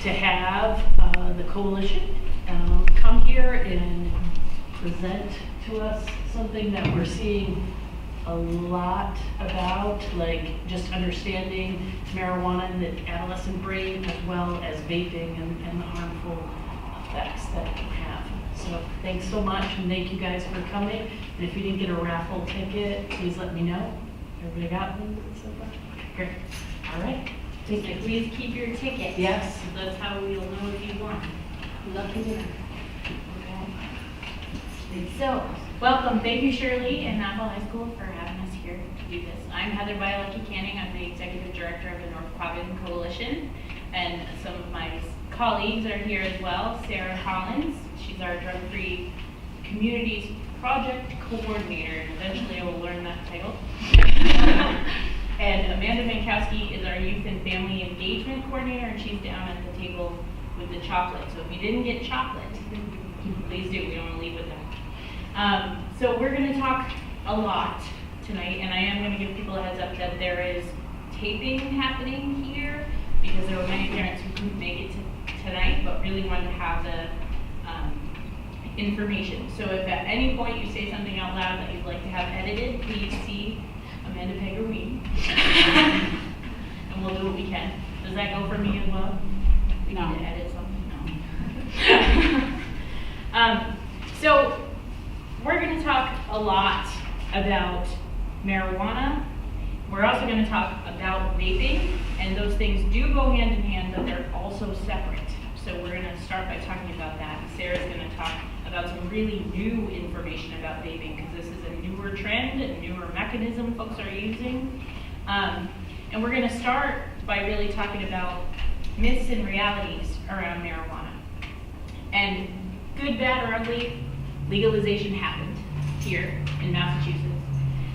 to have the coalition come here and present to us something that we're seeing a lot about, like just understanding marijuana in the adolescent brain, as well as vaping and the harmful effects that it can have. So thanks so much, and thank you guys for coming. And if you didn't get a raffle ticket, please let me know. Everybody got one so far? Great. All right. Thank you. Please keep your tickets. Yes. That's how we'll know if you won. Love to hear. So, welcome. Thank you, Shirley and Athol High School for having us here to do this. I'm Heather Bialecki-Canning. I'm the Executive Director of the North Quabbin Coalition. And some of my colleagues are here as well. Sarah Collins, she's our Drug-Free Communities Project Coordinator. And eventually I will learn that title. And Amanda Mankowski is our Youth and Family Engagement Coordinator, and she's down at the table with the chocolate. So if you didn't get chocolate, please do. We don't want to leave with that. So we're going to talk a lot tonight, and I am going to give people a heads up that there is taping happening here because there were many parents who couldn't make it tonight but really wanted to have the information. So if at any point you say something out loud that you'd like to have edited, please see Amanda Peg or me, and we'll do what we can. Does that go for me as well? We need to edit something? No. So we're going to talk a lot about marijuana. We're also going to talk about vaping, and those things do go hand in hand, but they're also separate. So we're going to start by talking about that. Sarah's going to talk about some really new information about vaping, because this is a newer trend, a newer mechanism folks are using. And we're going to start by really talking about myths and realities around marijuana. And good, bad, or ugly, legalization happened here in Massachusetts.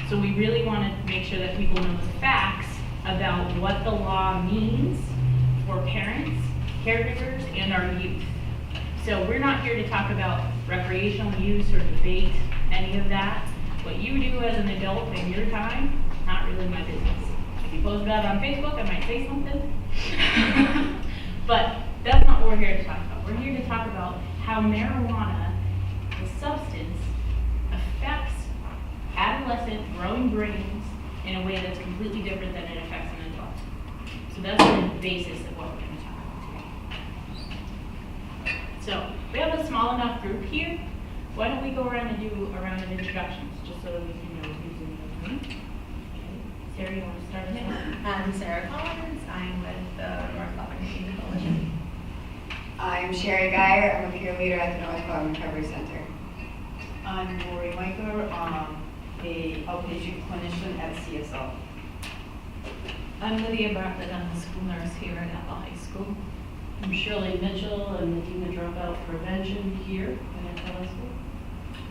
So we really want to make sure that people know the facts about what the law means for parents, caregivers, and our youth. So we're not here to talk about recreational use or debate any of that. What you do as an adult in your time, not really my business. If you post about it on Facebook, I might say something. But that's not what we're here to talk about. We're here to talk about how marijuana, the substance, affects adolescent growing brains in a way that's completely different than it affects an adult. So that's the basis of what we're going to talk about today. So we have a small enough group here. Why don't we go around and do a round of introductions, just so that we can know who's in the room. Okay. Sarah, you want to start us off? I'm Sarah Collins. I'm with the North Quabbin Coalition. I'm Sherry Geyer. I'm a peer leader at the North Quabbin Recovery Center. I'm Lori Miker, a outpatient clinician at CSL. I'm Lydia Bartlett. I'm the school nurse here at Athol High School. I'm Shirley Mitchell. I'm the Dean of Dropout Prevention here at Athol High School.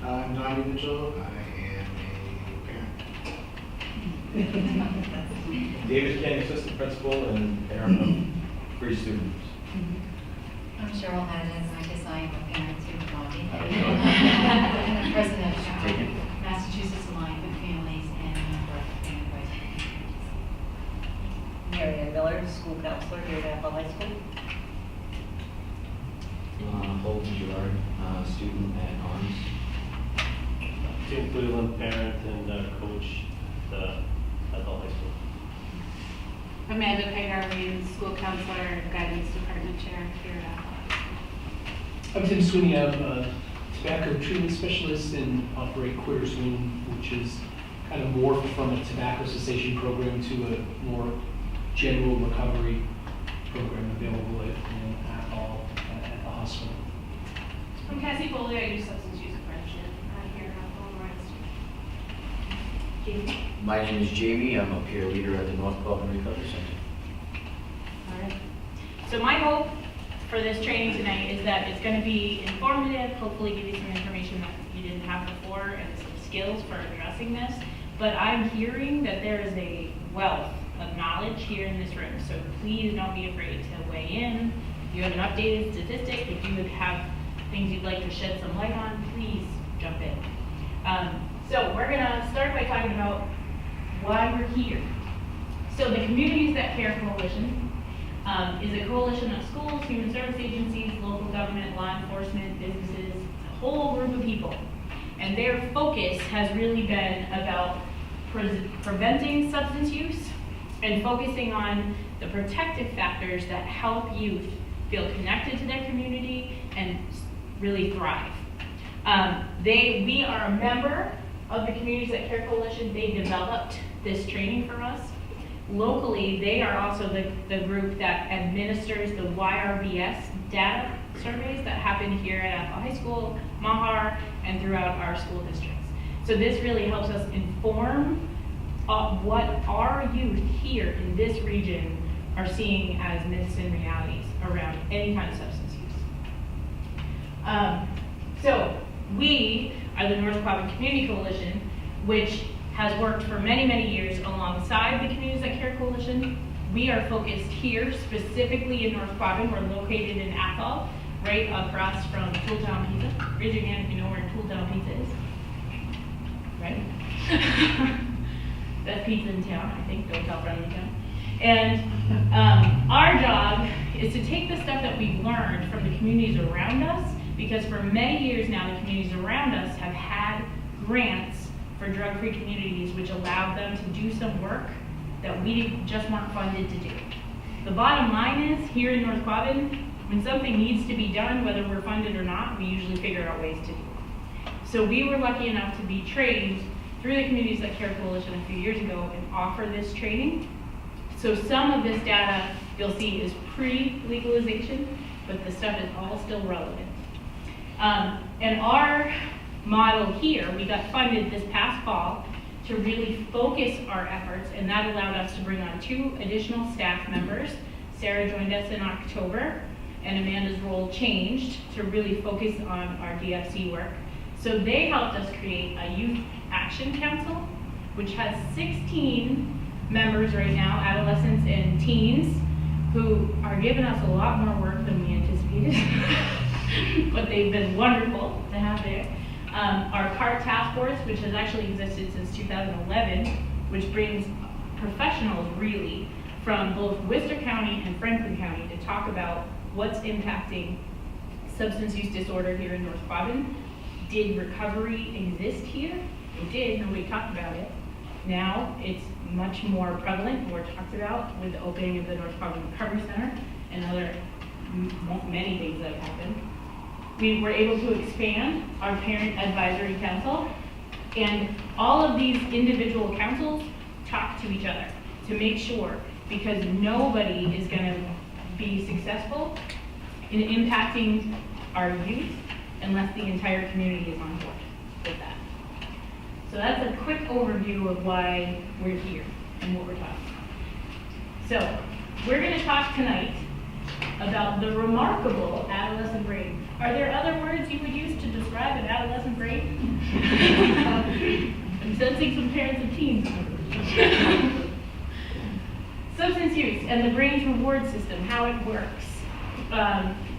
I'm Donnie Mitchell. I am a parent. David King, assistant principal and parent of 3 students. I'm Cheryl Hernandez. I guess I am a parent too, Bobby. And I'm president of Massachusetts Alliance of Families and a member of the Family Rights Committee. Mary Ann Miller, school counselor here at Athol High School. Holden Gerard, student at Arms. Tim Cleveland, parent and coach at Athol High School. Amanda Peg-Arlene, school counselor and guidance department chair here at Athol High School. I'm Tim Sweeney. I'm a tobacco treatment specialist and operate Quitter Swing, which is kind of morphed from a tobacco cessation program to a more general recovery program available in Athol at the hospital. I'm Cassie Foley. I do substance use prevention here at Athol-Royalston. My name is Jamie. I'm a peer leader at the North Quabbin Recovery Center. All right. So my hope for this training tonight is that it's going to be informative, hopefully give you some information that you didn't have before and some skills for addressing this. But I'm hearing that there is a wealth of knowledge here in this room, so please don't be afraid to weigh in. If you have an updated statistic, if you have things you'd like to shed some light on, please jump in. So we're going to start by talking about why we're here. So the Communities That Care Coalition is a coalition of schools, human service agencies, local government, law enforcement, businesses, a whole group of people. And their focus has really been about preventing substance use and focusing on the protective factors that help youth feel connected to their community and really thrive. We are a member of the Communities That Care Coalition. They developed this training for us. Locally, they are also the group that administers the YRBS data surveys that happen here at Athol High School, Mahar, and throughout our school districts. So this really helps us inform what our youth here in this region are seeing as myths and realities around any kind of substance use. So we are the North Quabbin Community Coalition, which has worked for many, many years alongside the Communities That Care Coalition. We are focused here, specifically in North Quabbin. We're located in Athol, right across from Tooltown Pizza. Raise your hand if you know where Tooltown Pizza is. Right? Best pizza in town, I think. Don't tell friends in town. And our job is to take the stuff that we've learned from the communities around us, because for many years now, the communities around us have had grants for drug-free communities, which allowed them to do some work that we just weren't funded to do. The bottom line is, here in North Quabbin, when something needs to be done, whether we're funded or not, we usually figure out ways to do it. So we were lucky enough to be trained through the Communities That Care Coalition a few years ago and offer this training. So some of this data you'll see is pre-legalization, but the stuff is all still relevant. And our model here, we got funded this past fall to really focus our efforts, and that allowed us to bring on 2 additional staff members. Sarah joined us in October, and Amanda's role changed to really focus on our DFC work. So they helped us create a youth action council, which has 16 members right now, adolescents and teens, who are giving us a lot more work than we anticipated, but they've been wonderful to have there. Our CART task force, which has actually existed since 2011, which brings professionals really from both Worcester County and Franklin County to talk about what's impacting substance use disorder here in North Quabbin. Did recovery exist here? It did, nobody talked about it. Now it's much more prevalent, more talked about with the opening of the North Quabbin Recovery Center and other many things that have happened. We were able to expand our parent advisory council, and all of these individual councils talk to each other to make sure, because nobody is going to be successful in impacting our youth unless the entire community is on board with that. So that's a quick overview of why we're here and what we're talking about. So we're going to talk tonight about the remarkable adolescent brain. Are there other words you would use to describe an adolescent brain? I'm sensing some parents and teens. Substance use and the brain's reward system, how it works.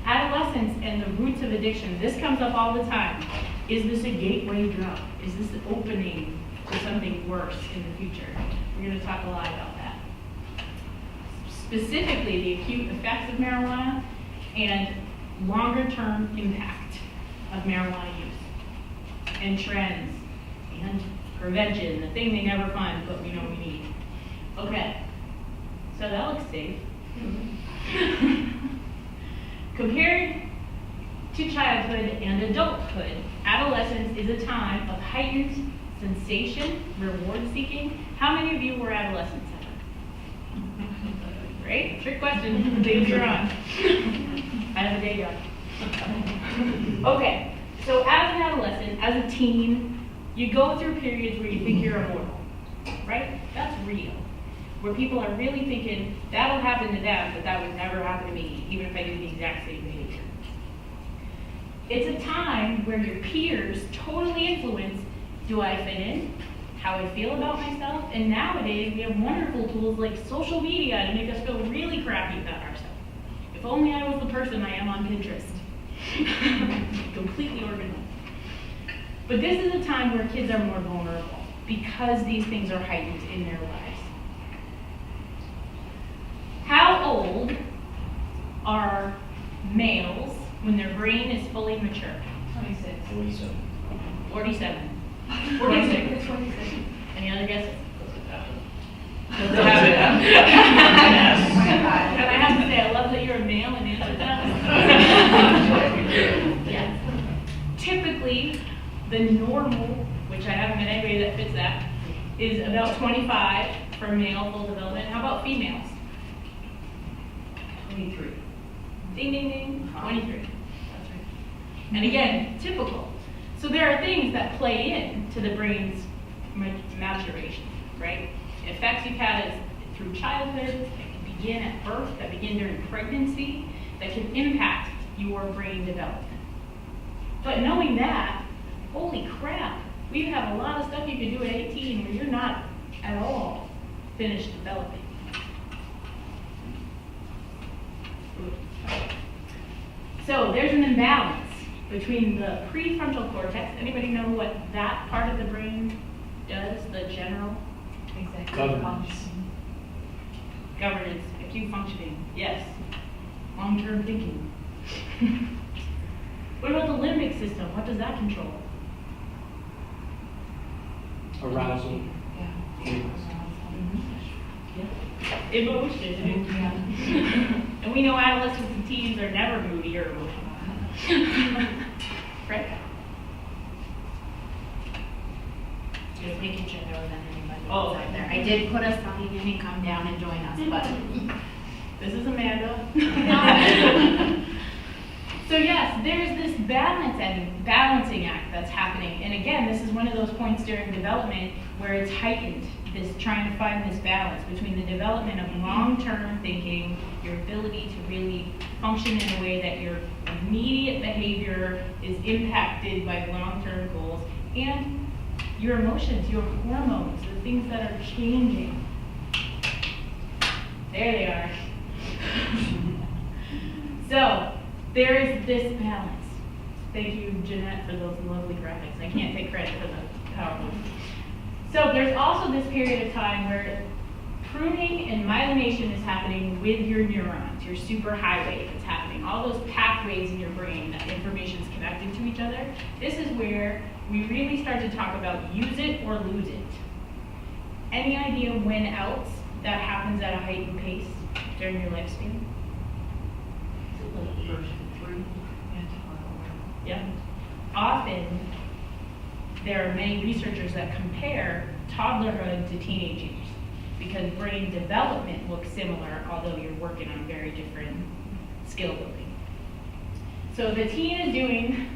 Adolescence and the roots of addiction. This comes up all the time. Is this a gateway drug? Is this an opening to something worse in the future? We're going to talk a lot about that. Specifically, the acute effects of marijuana and longer-term impact of marijuana use, and trends, and prevention, the thing they never find, but we know we need. Okay, so that looks safe. Compared to childhood and adulthood, adolescence is a time of heightened sensation, reward seeking. How many of you were adolescents ever? Right? Trick question. Leave you're on. I have a day job. Okay, so as an adolescent, as a teen, you go through periods where you think you're immortal, right? That's real. Where people are really thinking, that'll happen to them, but that would never happen to me, even if I do the exact same behavior. It's a time where your peers totally influence, do I fit in? How I feel about myself? And nowadays, we have wonderful tools like social media to make us feel really crappy about ourselves. If only I was the person I am on Pinterest. Completely organized. But this is a time where kids are more vulnerable because these things are heightened in their lives. How old when their brain is fully mature? 26. 47. 46. Any other guesses? And I have to say, I love that you're a male and answered that. Yeah. Typically, the normal, which I haven't met anybody that fits that, is about 25 for male full development. How about females? 23. Ding, ding, ding, 23. That's right. And again, typical. So there are things that play into the brain's maturation, right? Effects you've had is through childhood, that can begin at birth, that begin during pregnancy, that can impact your brain development. But knowing that, holy crap, we have a lot of stuff you can do at 18 where you're not at all finished developing. So there's an imbalance between the prefrontal cortex. Anybody know what that part of the brain does, the general? Governance. Governance, acute functioning, yes. Long-term thinking. What about the limbic system? What does that control? Arousal. Emotion. And we know adolescents and teens are never moody or emotional. Right? Just making sure there wasn't anybody Oh. outside there. I did put a sign in and come down and join us, but. This is Amanda. So yes, there's this balancing act that's happening. And again, this is one of those points during development where it's heightened, this trying to find this balance between the development of long-term thinking, your ability to really function in a way that your immediate behavior is impacted by long-term goals, and your emotions, your hormones, the things that are changing. There they are. So, there is this balance. Thank you, Jeanette, for those lovely graphics. I can't take credit for the PowerPoint. So, there's also this period of time where pruning and myelination is happening with your neurons, your superhighway that's happening. All those pathways in your brain, that information is connecting to each other. This is where we really start to talk about use it or lose it. Any idea when else that happens at a heightened pace during your lifespan? Yeah. Often, there are many researchers that compare toddlerhood to teenage years because brain development looks similar, although you're working on very different skill building. So the teen is doing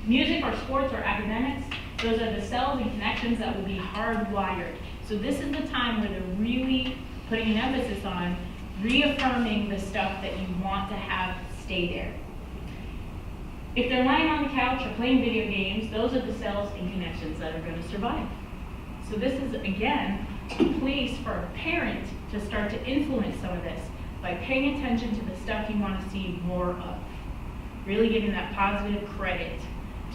music or sports or academics. Those are the cells and connections that will be hardwired. So this is the time where they're really putting an emphasis on reaffirming the stuff that you want to have stay there. If they're lying on the couch or playing video games, those are the cells and connections that are going to survive. So this is, again, a place for a parent to start to influence some of this by paying attention to the stuff you want to see more of. Really giving that positive credit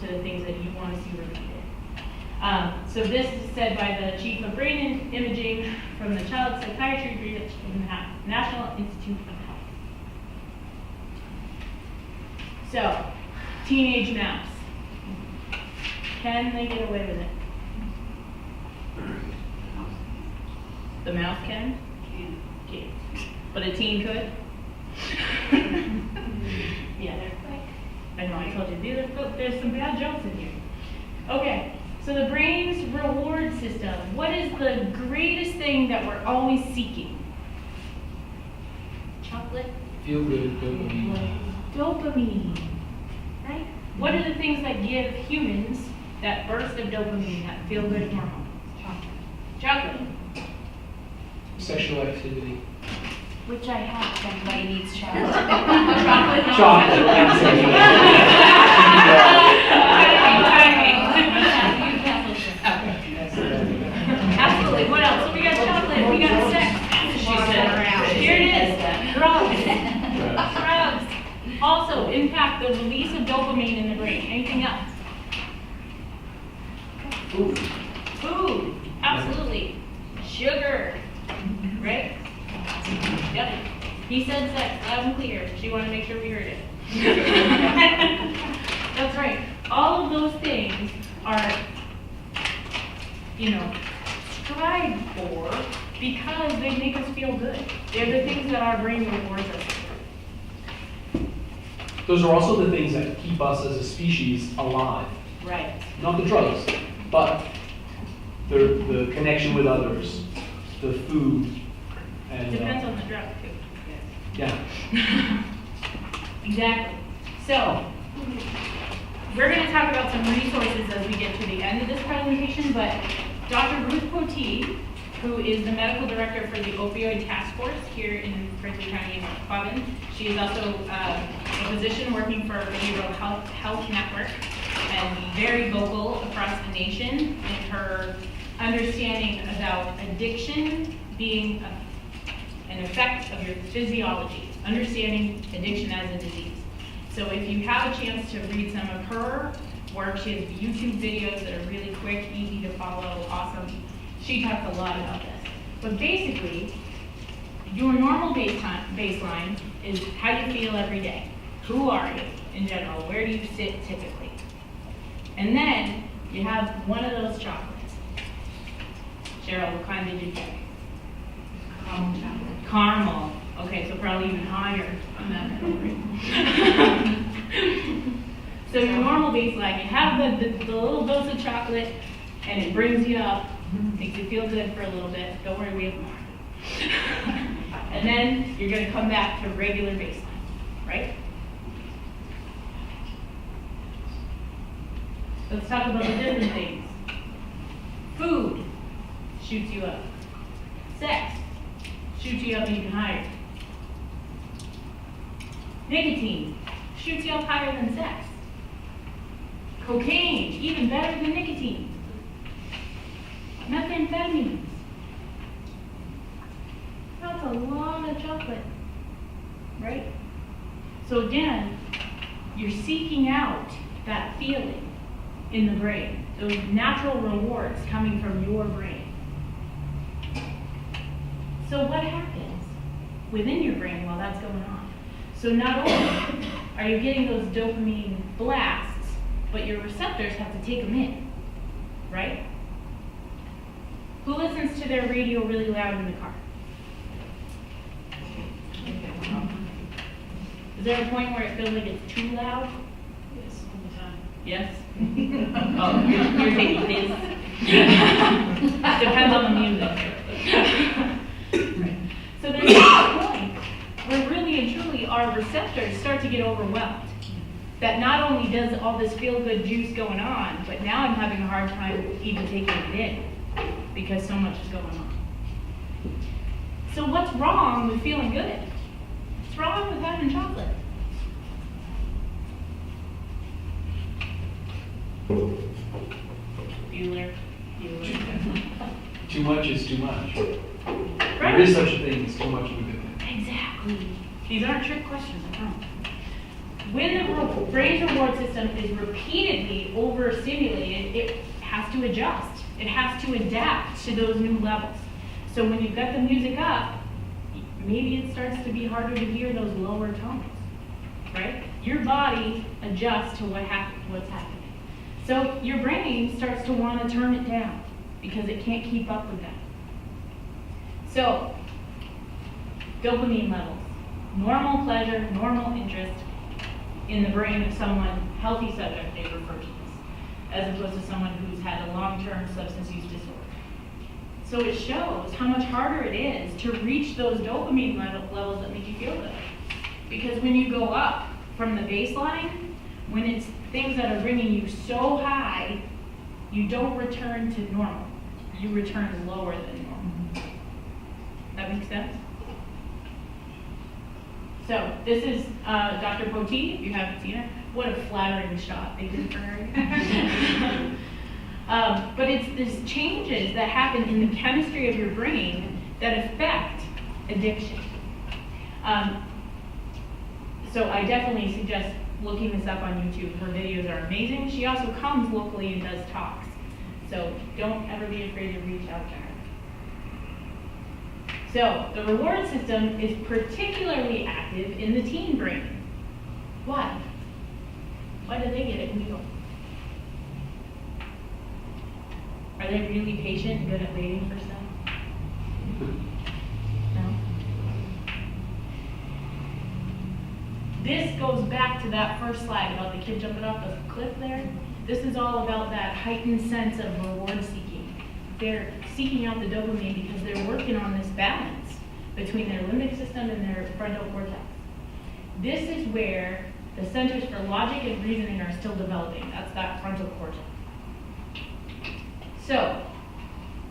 to the things that you want to see repeated. So this is said by the Chief of Brain Imaging from the Child Psychiatry Research from the National Institute of Health. So, teenage mouse. Can they get away with it? The mouse can? Can't. But a teen could? Yeah, they're quick. I know, I told you, there's some bad jokes in here. Okay, so the brain's reward system. What is the greatest thing that we're always seeking? Chocolate? Feel good, dopamine. Dopamine, right? What are the things that give humans that burst of dopamine, that feel-good hormone? Chocolate. Sexual activity. Which I have. Everybody needs chocolate. Chocolate. Absolutely. What else? So we got chocolate. We got sex. She said around. Here it is. Drugs. Also impact the release of dopamine in the brain. Anything else? Food. Absolutely. Sugar. Right? Yep. He said sex, loud and clear. She wanted to make sure we heard it. That's right. All of those things are, strived for because they make us feel good. They're the things that our brain rewards us for. Those are also the things that keep us as a species alive. Right. Not the drugs, but the connection with others, the food, and Depends on the drug, too. yeah. Exactly. So, we're going to talk about some resources as we get to the end of this presentation, but Dr. Ruth Poteet, who is the medical director for the opioid task force here in Prince County in Quabbin, she is also a physician working for Behavioral Health Network and very vocal across the nation in her understanding about addiction being an effect of your physiology, understanding addiction as a disease. So if you have a chance to read some of her work, she has YouTube videos that are really quick, easy to follow, awesome. She talks a lot about this. But basically, your normal baseline is how you feel every day. Who are you in general? Where do you sit typically? And then you have one of those chocolates. Cheryl, what kind did you pick? Caramel chocolate. Caramel. Okay, so probably even higher on that category. So your normal baseline, you have the little dose of chocolate, and it brings you up, makes you feel good for a little bit. Don't worry, we have more. And then you're going to come back to regular baseline, right? Let's talk about the different things. Food shoots you up. Sex shoots you up even higher. Nicotine shoots you up higher than sex. Cocaine, even better than nicotine. Methamphetamines. That's a lot of chocolate, right? So again, you're seeking out that feeling in the brain, those natural rewards coming from your brain. So what happens within your brain while that's going on? So not only are you getting those dopamine blasts, but your receptors have to take them in, right? Who listens to their radio really loud in the car? Is there a point where it feels like it's too loud? Yes, all the time. Yes? Oh, you're taking this. Depends on the music. Right. So there's a point where really and truly our receptors start to get overwhelmed. That not only does all this feel-good juice going on, but now I'm having a hard time even taking it in because so much is going on. So what's wrong with feeling good? What's wrong with having chocolate? Bueller. Too much is too much. Right. There is such a thing as too much of a good thing. Exactly. These aren't trick questions, I promise. When the brain's reward system is repeatedly overstimulated, it has to adjust. It has to adapt to those new levels. So when you've got the music up, maybe it starts to be harder to hear those lower tones, right? Your body adjusts to what's happening. So your brain starts to want to turn it down because it can't keep up with that. So, dopamine levels, normal pleasure, normal interest in the brain of someone, healthy subject, they refer to this, as opposed to someone who's had a long-term substance use disorder. So it shows how much harder it is to reach those dopamine levels that make you feel good. Because when you go up from the baseline, when it's things that are bringing you so high, you don't return to normal. You return lower than normal. That makes sense? So this is Dr. Poteet, if you haven't seen her. What a flattering shot they did for her. But it's these changes that happen in the chemistry of your brain that affect addiction. So I definitely suggest looking this up on YouTube. Her videos are amazing. She also comes locally and does talks. So don't ever be afraid to reach out to her. So the reward system is particularly active in the teen brain. Why? Why do they get it and we don't? Are they really patient and good at waiting for stuff? No? This goes back to that first slide about the kid jumping off the cliff there. This is all about that heightened sense of reward seeking. They're seeking out the dopamine because they're working on this balance between their limbic system and their frontal cortex. This is where the centers for logic and reasoning are still developing. That's that frontal cortex. So,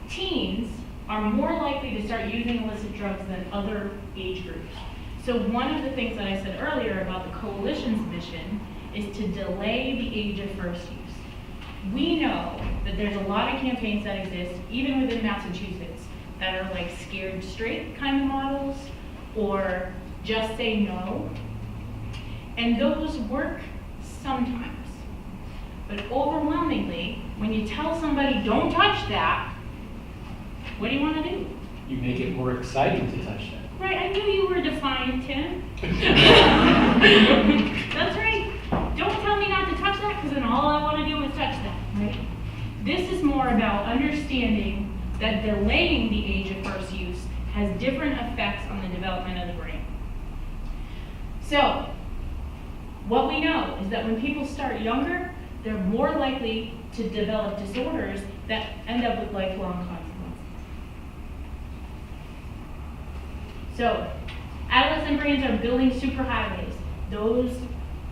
teens are more likely to start using illicit drugs than other age groups. So one of the things that I said earlier about the coalition's mission is to delay the age of first use. We know that there's a lot of campaigns that exist, even within Massachusetts, that are like scared straight kind of models, or just say no. And those work sometimes. But overwhelmingly, when you tell somebody, don't touch that, what do you want to do? You make it more exciting to touch that. Right, I knew you were defiant, Tim. That's right. Don't tell me not to touch that, because then all I want to do is touch that, right? This is more about understanding that delaying the age of first use has different effects on the development of the brain. So, what we know is that when people start younger, they're more likely to develop disorders that end up with lifelong consequences. So, adolescent brains are building superhighways. Those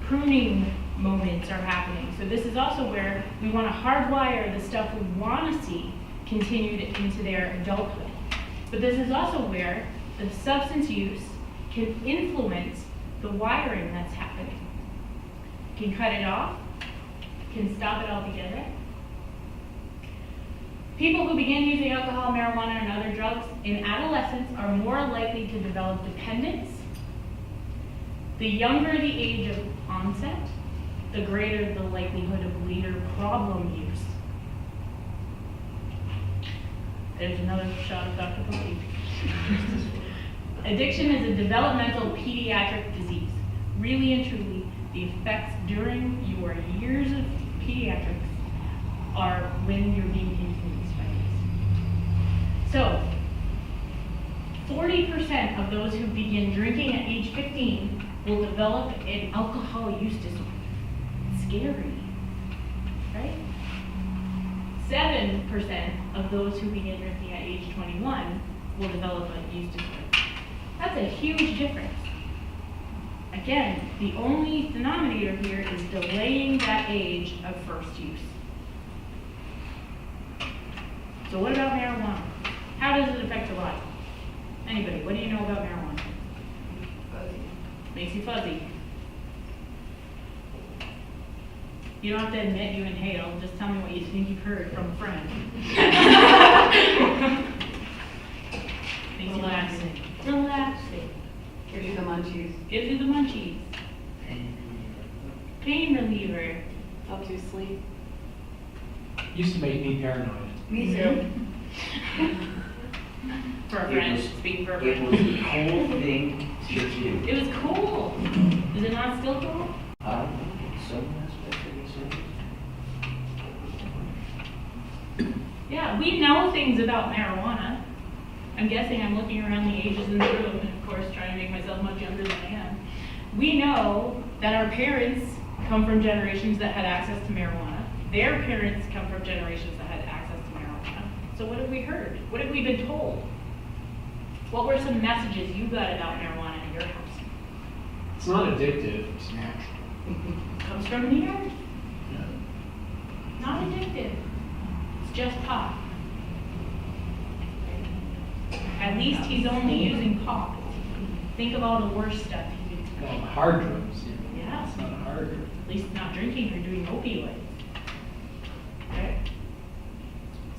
pruning moments are happening. So this is also where we want to hardwire the stuff we want to see continued into their adulthood. But this is also where the substance use can influence the wiring that's happening. Can cut it off, can stop it altogether. People who begin using alcohol, marijuana, and other drugs in adolescence are more likely to develop dependence. The younger the age of onset, the greater the likelihood of later problem use. There's another shot of Dr. Pope. Addiction is a developmental pediatric disease. Really and truly, the effects during your years of pediatrics are when you're being influenced by this. So, 40% of those who begin drinking at age 15 will develop an alcohol use disorder. It's scary, right? 7% of those who begin drinking at age 21 will develop a use disorder. That's a huge difference. Again, the only denominator here is delaying that age of first use. So what about marijuana? How does it affect your life? Anybody, what do you know about marijuana? Fuzzy. Makes you fuzzy. You don't have to admit you inhale, just tell me what you think you've heard from a friend. Makes you relaxing. Relaxing. Gives you the munchies. Gives you the munchies. Pain reliever. Helps you sleep. Used to make me paranoid. Me too. For a friend, speaking for a It friend. was a cool thing to do. It was cool. Is it not still cool? Some aspects of it. Yeah, we know things about marijuana. I'm guessing I'm looking around the ages in the room and of course trying to make myself much younger than I am. We know that our parents come from generations that had access to marijuana. Their parents come from generations that had access to marijuana. So what have we heard? What have we been told? What were some messages you got about marijuana in your house? It's not addictive. It's natural. Comes from the earth. Not addictive. It's just pot. At least he's only using pot. Think of all the worst stuff he could do. Well, hard drugs. Yeah. It's not a hard drug. At least not drinking or doing opioids. Okay?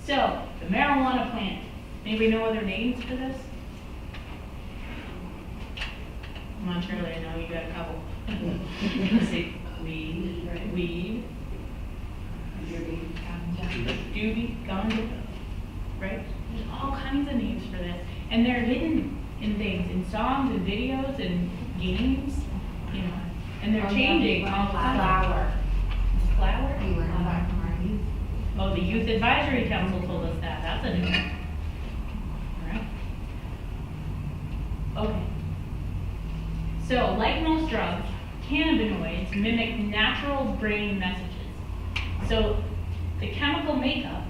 So, the marijuana plant. Anybody know other names for this? Come on, Shirley, I know you got a couple. Let's see. Weed, right? Weed. Doobie, ganja, right? There's all kinds of names for this. And they're hidden in things, in songs and videos and games, you know. And they're Oh, yeah, changing all the time. flower. Flower? We learned that from our youth. Oh, the Youth Advisory Council told us that. That's a new one. All right. Okay. So, like most drugs, cannabinoids mimic natural brain messages. So, the chemical makeup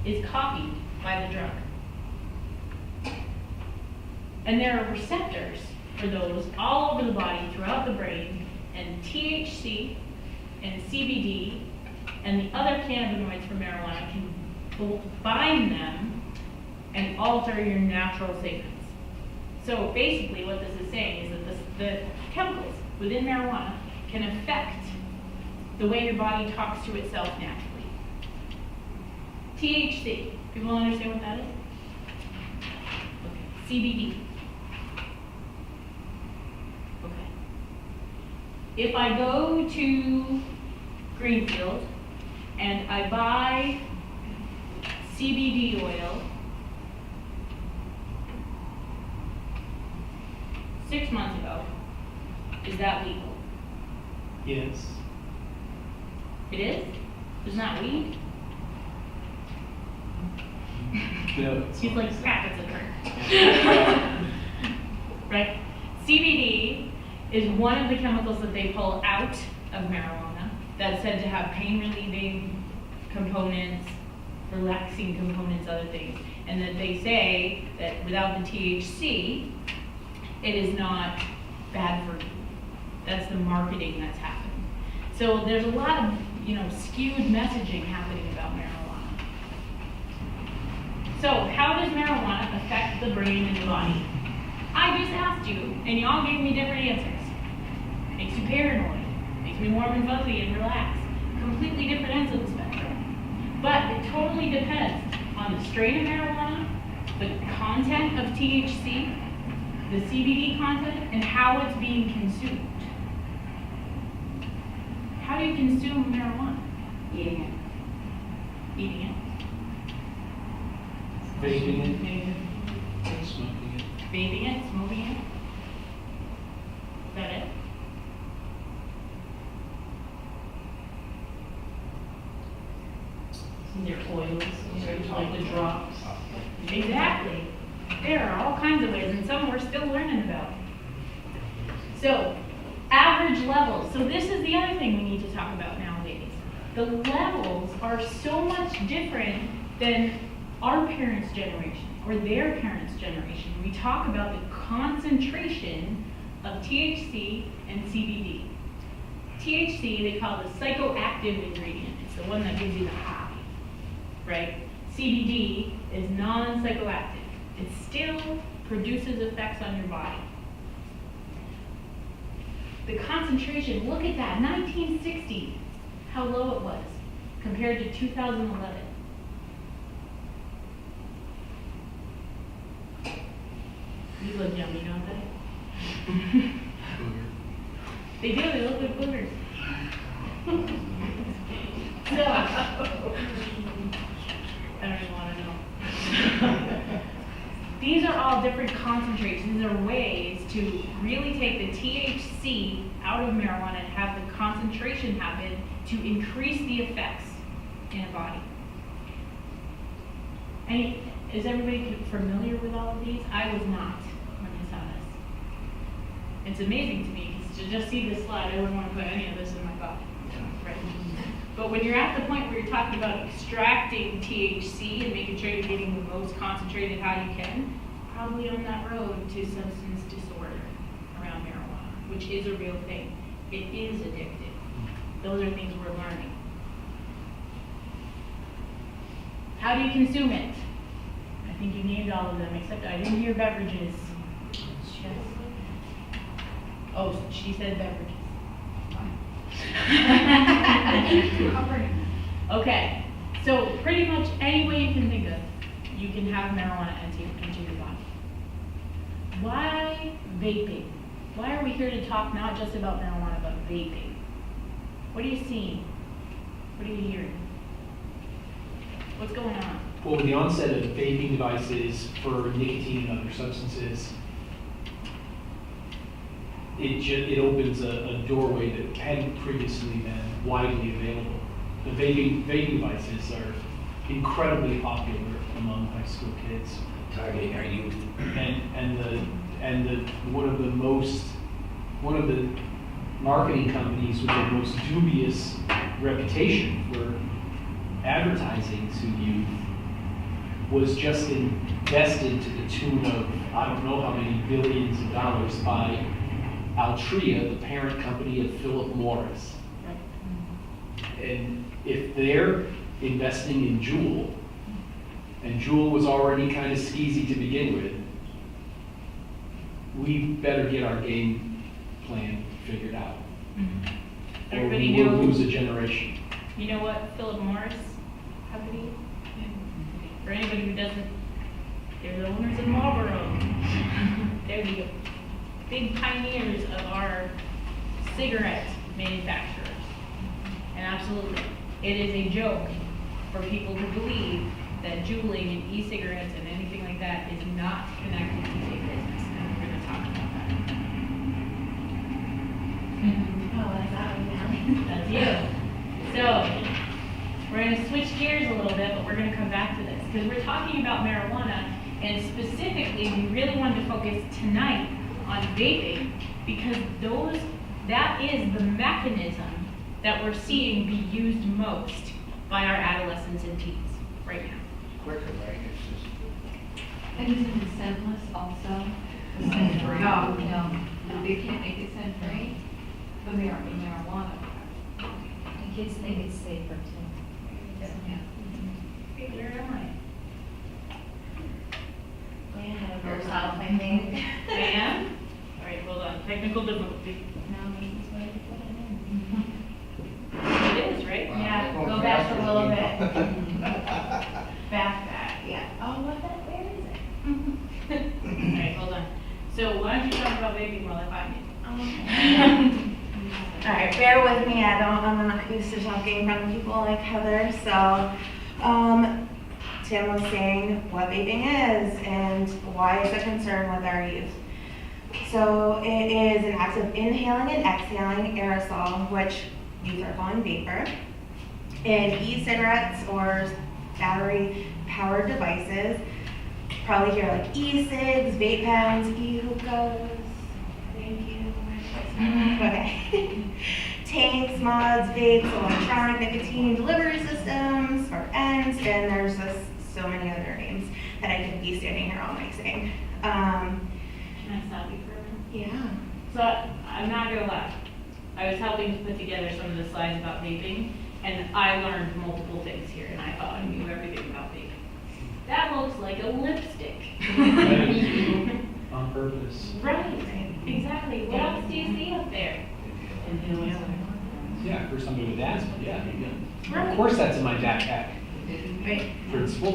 is copied by the drug. And there are receptors for those all over the body, throughout the brain, and THC and CBD and the other cannabinoids from marijuana can bind them and alter your natural signals. So basically what this is saying is that the chemicals within marijuana can affect the way your body talks to itself naturally. THC, people understand what that is? Okay. CBD. Okay. If I go to Greenfield and I buy CBD oil 6 months ago, is that legal? Yes. It is? It's not weed? No. He's like, crap, it's a drink. Right? CBD is one of the chemicals that they pull out of marijuana that's said to have pain relieving components, relaxing components, other things. And that they say that without the THC, it is not bad for you. That's the marketing that's happening. So there's a lot of, skewed messaging happening about marijuana. So how does marijuana affect the brain and the body? I just asked you, and y'all gave me different answers. Makes you paranoid, makes me warm and fuzzy and relaxed. Completely different ends of the spectrum. But it totally depends on the strain of marijuana, the content of THC, the CBD content, and how it's being consumed. How do you consume marijuana? Eating it. Eating it. Vaping it. Smoking it. Vaping it, smoking it. Is that it? Their oils, like the drops. Exactly. There are all kinds of ways, and some we're still learning about. So, average levels. So this is the other thing we need to talk about nowadays. The levels are so much different than our parents' generation or their parents' generation. We talk about the concentration of THC and CBD. THC they call the psychoactive ingredient. It's the one that gives you the high, right? CBD is non-psychoactive. It still produces effects on your body. The concentration, look at that, 1960, how low it was compared to 2011. These look yummy, don't they? They do, they look like boogers. So, I don't even want to know. These are all different concentrates. These are ways to really take the THC out of marijuana and have the concentration happen to increase the effects in a body. And is everybody familiar with all of these? I was not when I saw this. It's amazing to me because to just see this slide, I wouldn't want to put any of this in my body. Right? But when you're at the point where you're talking about extracting THC and making sure you're getting the most concentrated how you can, probably on that road to substance disorder around marijuana, which is a real thing. It is addictive. Those are things we're learning. How do you consume it? I think you named all of them, except I didn't hear beverages. Yes. Oh, she said beverages. Okay, so pretty much any way you can think of, you can have marijuana into your body. Why vaping? Why are we here to talk not just about marijuana, but vaping? What are you seeing? What are you hearing? What's going on? Well, with the onset of vaping devices for nicotine and other substances, it opens a doorway that hadn't previously been widely available. The vaping devices are incredibly popular among high school kids. Targeting our youth. And one of the marketing companies with the most dubious reputation for advertising to youth was just invested to the tune of, I don't know how many billions of dollars by Altria, the parent company of Philip Morris. And if they're investing in Juul, and Juul was already kind of skeezy to begin with, we better get our game plan figured out. Or Everybody we will know- lose a generation. You know what Philip Morris company? For anybody who doesn't, they're the owners of Marlboro. They're the big pioneers of our cigarette manufacturers. And absolutely, it is a joke for people to believe that juuling and e-cigarettes and anything like that is not connected to big business. And we're going to talk about that. That's you. So, we're going to switch gears a little bit, but we're going to come back to this. Because we're talking about marijuana, and specifically, we really wanted to focus tonight on vaping, because that is the mechanism that we're seeing be used most by our adolescents and teens right now. Quicker, right? It's just. And is it scentless also? Scent-free. No, they can't make it scent-free, but they are in marijuana. And kids think it's safer too. Hey, where am I? Yourself, I think. I am? All right, hold on. Technical difficulty. It is, right? Yeah, go back a little bit. Back, yeah. Oh, where is it? All right, hold on. So why don't you talk about vaping while I find it? All right, bear with me. I'm not used to talking in front of people like Heather. So, Tim was saying what vaping is and why it's a concern with our youth. So, it is an act of inhaling and exhaling aerosol, which youth are calling vapor, in e-cigarettes or battery-powered devices. Probably hear like e-cigs, vape pens, e-hookahs. Thank you. Okay. Tanks, mods, vapes, electronic nicotine delivery systems, or ends, and there's just so many other names that I could be standing here all night saying. Can I stop you for a minute? Yeah. So I'm not gonna lie. I was helping to put together some of the slides about vaping, and I learned multiple things here, and I thought I knew everything about vaping. That looks like a lipstick. On purpose. Right, exactly. What else do you see up there? Yeah, for somebody with asthma, yeah. Right. Of course that's in my backpack. Right. Principal.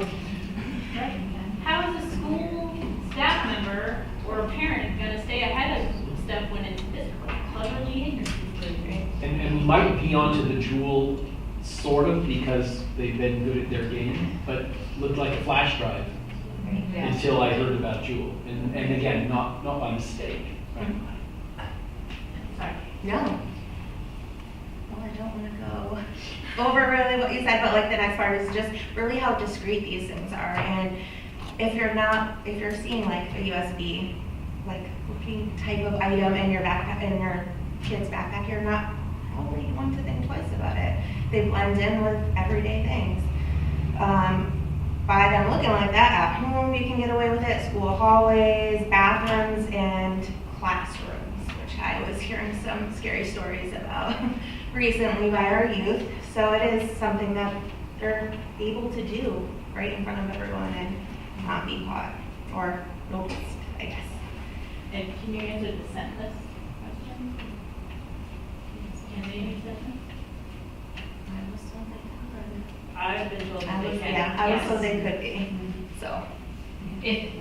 Right. How is a school staff member or a parent gonna stay ahead of stuff when it's this cleverly ignorant? And we might be onto the Juul sort of because they've been good at their game, but looked like a flash drive until I heard about Juul. And again, not by mistake. Right? Sorry. No. Well, I don't want to go over really what you said, but like the next part is just really how discreet these things are. And if you're seeing like a USB, like looking type of item in your backpack, in your kid's backpack, you're not probably going to think twice about it. They blend in with everyday things. By them looking like that at home, you can get away with it. School hallways, bathrooms, and classrooms, which I was hearing some scary stories about recently by our youth. So it is something that they're able to do right in front of everyone and not be caught or noticed, I guess. And can you answer the scentless question? Can they use scentless? I've been told that they can. Yeah, I was told they could be, so,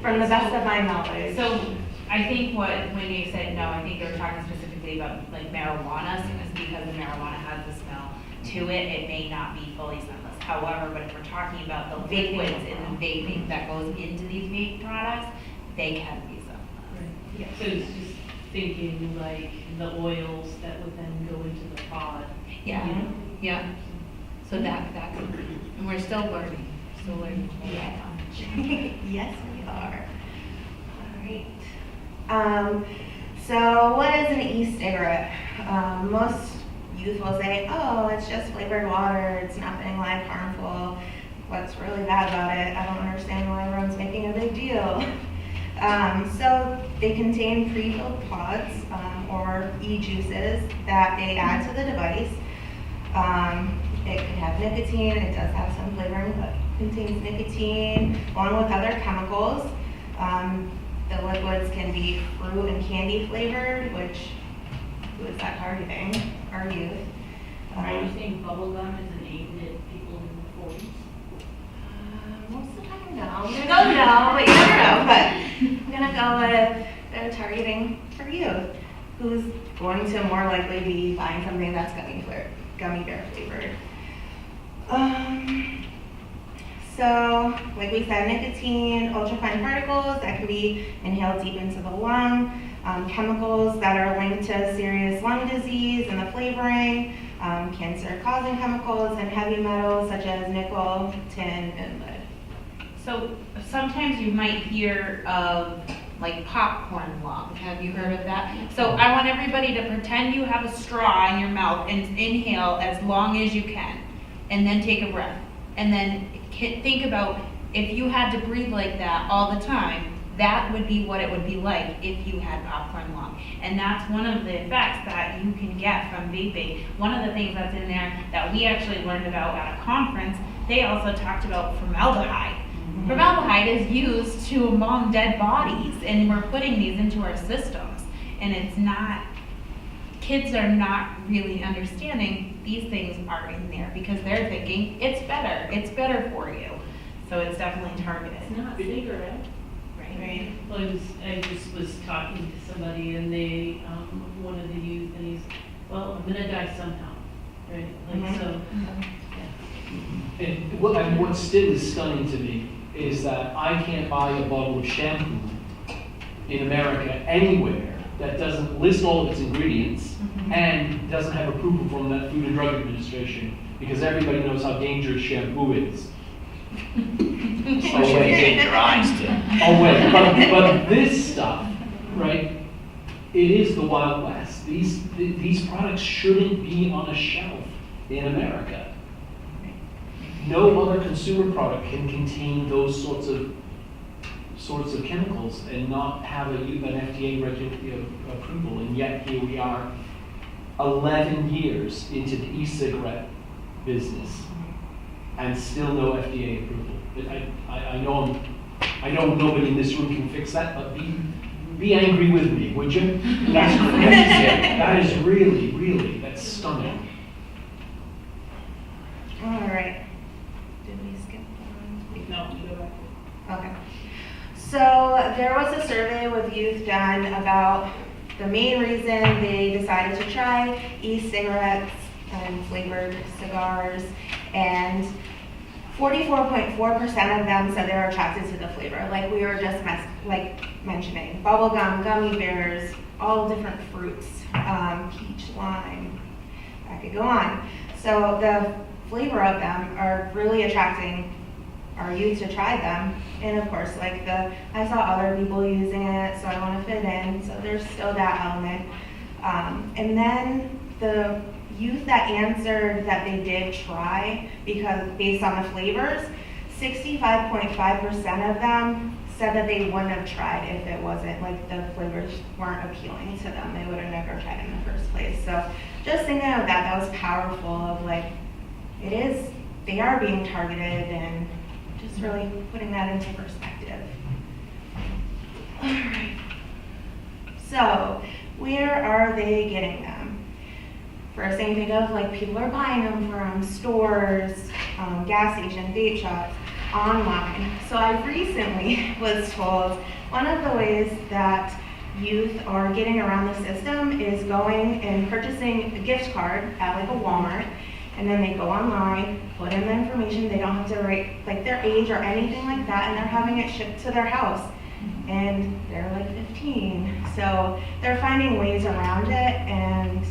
from the best of my knowledge. So I think when you said no, I think they were talking specifically about like marijuana, so it's because the marijuana has the smell to it, it may not be fully scentless. However, but if we're talking about the liquids in the vaping that goes into these vape products, they can be scentless. Yeah, so it's just thinking like the oils that would then go into the pod. Yeah, You know? yeah. So that could be, and we're still learning. Yeah. Yes, we are. All right. So what is an e-cigarette? Most youth will say, oh, it's just flavored water. It's nothing like harmful. What's really bad about it? I don't understand why everyone's making a big deal. So they contain pre-filled pods or e-juices that they add to the device. It could have nicotine. It does have some flavoring, but contains nicotine along with other chemicals. The liquids can be fruit and candy flavored, which who is that targeting? Our youth. Are you saying bubble gum isn't aimed at people in the 40s? Most of the time, no. I'm gonna go no, but you never know. But I'm gonna go with they're targeting for youth, who's going to more likely be buying something that's gummy bear flavored. So, like we said, nicotine, ultrafine particles that can be inhaled deep into the lung, chemicals that are linked to serious lung disease and the flavoring, cancer-causing chemicals, and heavy metals such as nickel, tin, and lead. So sometimes you might hear of like popcorn lung. Have you heard of that? So I want everybody to pretend you have a straw in your mouth and inhale as long as you can, and then take a breath. And then think about if you had to breathe like that all the time, that would be what it would be like if you had popcorn lung. And that's one of the effects that you can get from vaping. One of the things that's in there that we actually learned about at a conference, they also talked about formaldehyde. Mm-hmm. Formaldehyde is used to embalm dead bodies, and we're putting these into our systems. And it's not, kids are not really understanding these things are in there because they're thinking it's better for you. So it's definitely targeted. It's not a cigarette. Right. Well, I just was talking to somebody and they, one of the youth, and he's, well, I'm gonna die somehow, right? Like, so, yeah. And what still is stunning to me is that I can't buy a bottle of shampoo in America anywhere that doesn't list all of its ingredients and doesn't have approval from the Food and Drug Administration, because everybody knows how dangerous shampoo is. Oh wait, get your eyes to. Oh wait, but this stuff, right? It is the Wild West. These products shouldn't be on a shelf in America. No other consumer product can contain those sorts of chemicals and not have an FDA approval. And yet here we are, 11 years into the e-cigarette business, and still no FDA approval. I know nobody in this room can fix that, but be angry with me, would you? That's crazy. That is really, that's stunning. All right. Did we skip one? No, you go back. Okay. So there was a survey with youth done about the main reason they decided to try e-cigarettes and flavored cigars, and 44.4% of them said they were attracted to the flavor, like we were just mentioning. Bubblegum, gummy bears, all different fruits, peach, lime, I could go on. So the flavor of them are really attracting our youth to try them. And of course, I saw other people using it, so I want to fit in, so there's still that element. And then the youth that answered that they did try, because based on the flavors, 65.5% of them said that they wouldn't have tried if it wasn't, like, the flavors weren't appealing to them. They would have never tried in the first place. So just thinking of that was powerful of, like, they are being targeted, and just really putting that into perspective. All right. So where are they getting them? First thing you think of, like, people are buying them from stores, gas station, vape shops, online. So I recently was told one of the ways that youth are getting around the system is going and purchasing a gift card at like a Walmart, and then they go online, put in the information. They don't have to write like their age or anything like that, and they're having it shipped to their house. and they're like 15. So they're finding ways around it, and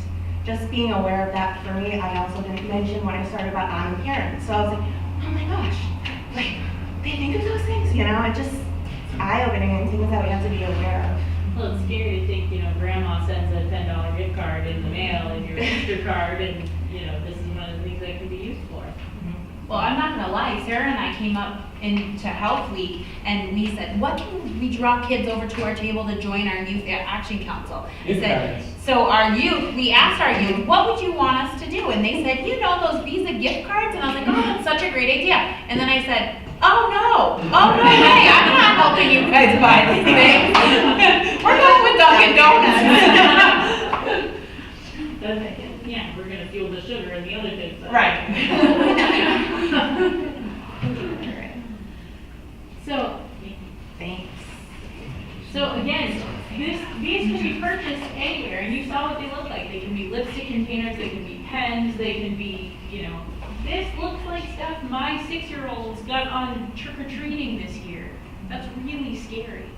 just being aware of that for me. I also didn't mention when I started about I'm a parent. So I was like, oh my gosh, like they think of those things, you know? It just, it's eye-opening and things that we have to be aware of. Well, it's scary to think, grandma sends a $10 gift card in the mail and your Easter card, and, this is one of the things that could be used for. Well, I'm not gonna lie, Sarah and I came up into Health Week and we said, what can we draw kids over to our table to join our Youth Action Council? Gift cards. So our youth, we asked our youth, what would you want us to do? And they said, those Visa gift cards? And I was like, oh, that's such a great idea. And then I said, oh no way, I'm not helping you guys buy these things. We're going with Dunkin' Donuts. Yeah, we're gonna fuel the sugar and the other things. Right. So, Thanks. So again, these can be purchased anywhere, and you saw what they look like. They can be lipstick containers, they can be pens, they can be, this looks like stuff my 6-year-olds got on trick-or-treating this year. That's really scary.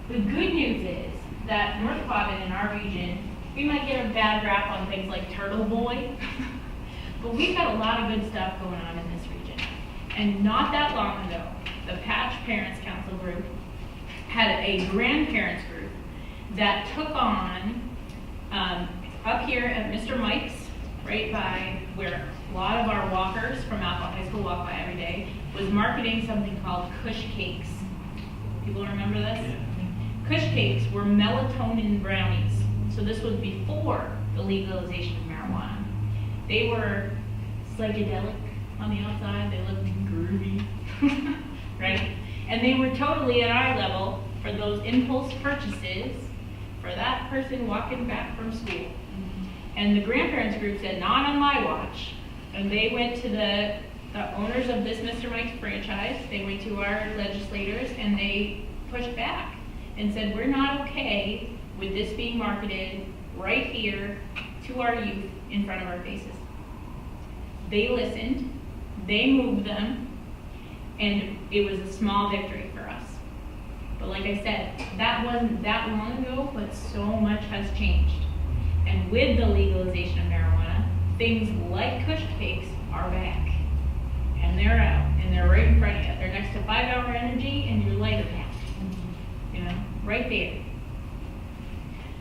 The good news is that North Quabbin in our region, we might get a bad rap on things like Turtle Boy, but we've got a lot of good stuff going on in this region. And not that long ago, the Patch Parents Council group had a grandparents group that took on, up here at Mr. Mike's, right by where a lot of our walkers from Athol High School walk by every day, was marketing something called Kush Cakes. People remember this? Yeah. Kush Cakes were melatonin brownies. So this was before the legalization of marijuana. They were psychedelic on the outside, they looked groovy, right? And they were totally at eye level for those impulse purchases for that person walking back from school. And the grandparents group said, not on my watch. And they went to the owners of this Mr. Mike's franchise, they went to our legislators, and they pushed back and said, we're not okay with this being marketed right here to our youth in front of our faces. They listened, they moved them, and it was a small victory for us. But like I said, that wasn't that long ago, but so much has changed. And with the legalization of marijuana, things like Kush Cakes are back. And they're out, and they're right in front of you. They're next to 5-Hour Energy and your lighter pack. Right there.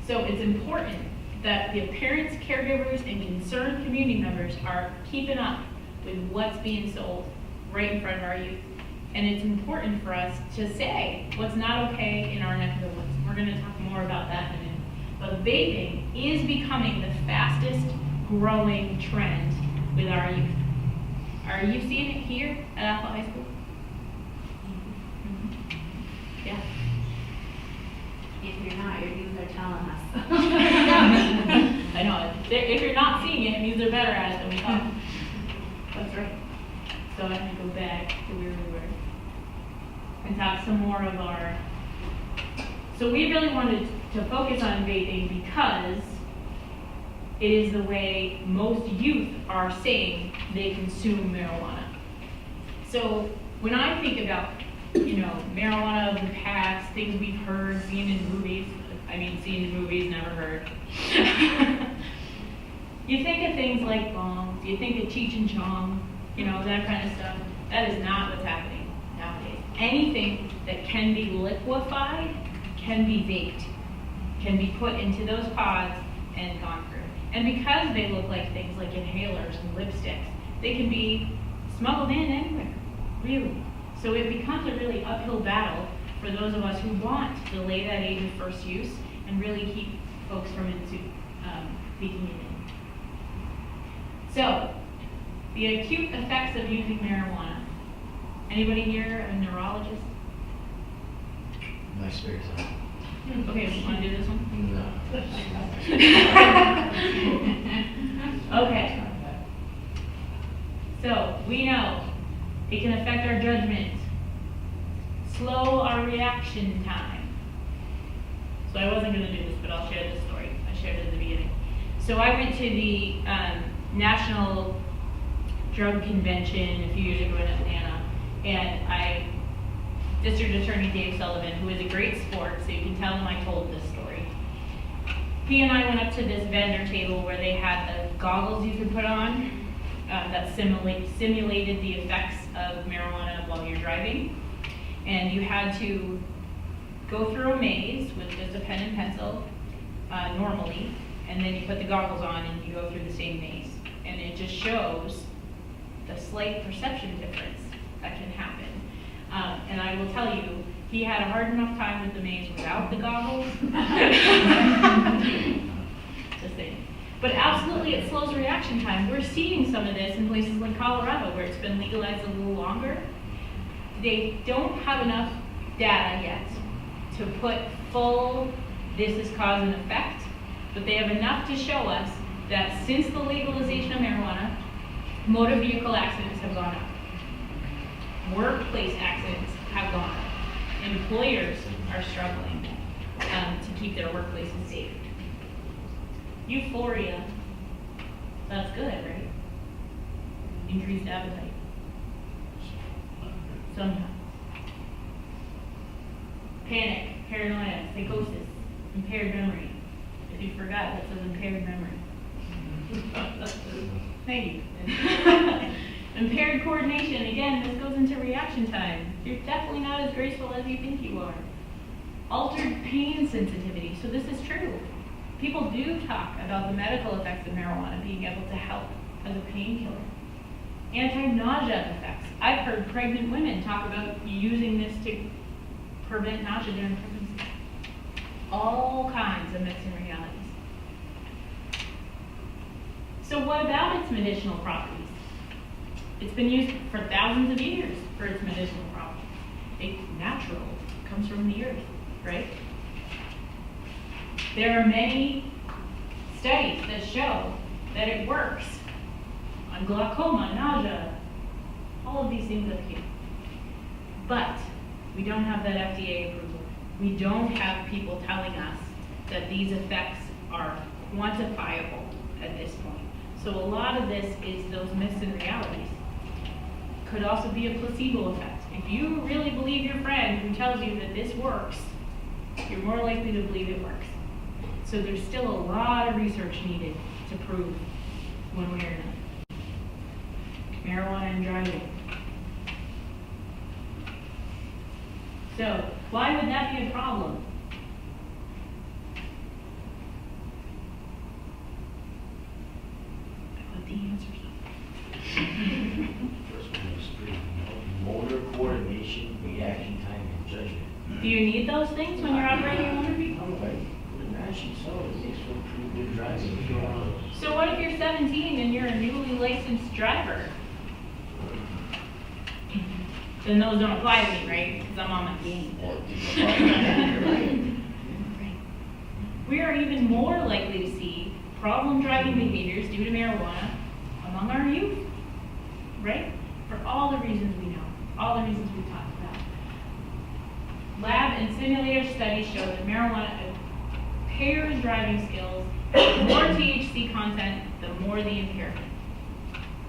So it's important that the parents, caregivers, and concerned community members are keeping up with what's being sold right in front of our youth. And it's important for us to say what's not okay in our neck of the woods. We're going to talk more about that in a minute. But vaping is becoming the fastest growing trend with our youth. Are you seeing it here at Athol High School? Mm-hmm. Yeah. If you're not, your youth are telling us. I know. If you're not seeing it, it means they're better at it than we thought. That's right. So I'm going to go back to where we were and talk some more of our... So we really wanted to focus on vaping because it is the way most youth are saying they consume marijuana. So when I think about, marijuana of the past, things we've heard, seen in movies, seen in movies, never heard. You think of things like bongs, you think of Cheech and Chong, that kind of stuff. That is not what's happening nowadays. Anything that can be liquefied can be vaped, can be put into those pods and gone through. And because they look like things like inhalers and lipsticks, they can be smuggled in anywhere, really. So it becomes a really uphill battle for those of us who want to delay that age of first use and really keep folks from speaking it in. So, the acute effects of using marijuana. Anybody here a neurologist? My spirit's on. Okay, want to do this one? No. Okay. So, we know it can affect our judgment, slow our reaction time. So I wasn't going to do this, but I'll share this story. I shared it at the beginning. So I went to the National Drug Convention a few years ago in Atlanta, and I District Attorney Dave Sullivan, who is a great sport, so you can tell him I told this story. He and I went up to this vendor table where they had the goggles you could put on that simulated the effects of marijuana while you're driving. And you had to go through a maze with just a pen and pencil normally, and then you put the goggles on and you go through the same maze. And it just shows the slight perception difference that can happen. And I will tell you, he had a hard enough time with the maze without the goggles. Just saying. But absolutely, it slows reaction time. We're seeing some of this in places like Colorado, where it's been legalized a little longer. They don't have enough data yet to put full, this is cause and effect, but they have enough to show us that since the legalization of marijuana, motor vehicle accidents have gone up. Workplace accidents have gone up. Employers are struggling to keep their workplaces safe. Euphoria, that's good, right? Increased appetite. Sometimes. Panic, paranoia, psychosis, impaired memory. If you forgot, that says impaired memory. Thank you. Impaired coordination, again, this goes into reaction time. You're definitely not as graceful as you think you are. Altered pain sensitivity, so this is true. People do talk about the medical effects of marijuana being able to help as a painkiller. Anti-nausea effects. I've heard pregnant women talk about using this to prevent nausea during pregnancy. All kinds of mixed realities. So what about its medicinal properties? It's been used for thousands of years for its medicinal properties. It's natural, it comes from the earth, right? There are many studies that show that it works on glaucoma, nausea, all of these things up here. But we don't have that FDA approval. We don't have people telling us that these effects are quantifiable at this point. So a lot of this is those myths and realities. Could also be a placebo effect. If you really believe your friend who tells you that this works, you're more likely to believe it works. So there's still a lot of research needed to prove one way or another. Marijuana and driving. So why would that be a problem? I put the answers up. First one is pretty, motor coordination, reaction time, and judgment. Do you need those things when you're operating a motor vehicle? Actually, so it makes for pretty good driving. So what if you're 17 and you're a newly licensed driver? Then those don't apply to me, right? Because I'm on my game. We are even more likely to see problem driving behaviors due to marijuana among our youth, right? For all the reasons we know, all the reasons we've talked about. Lab and simulator studies show that marijuana impairs driving skills. The more THC content, the more the impairment,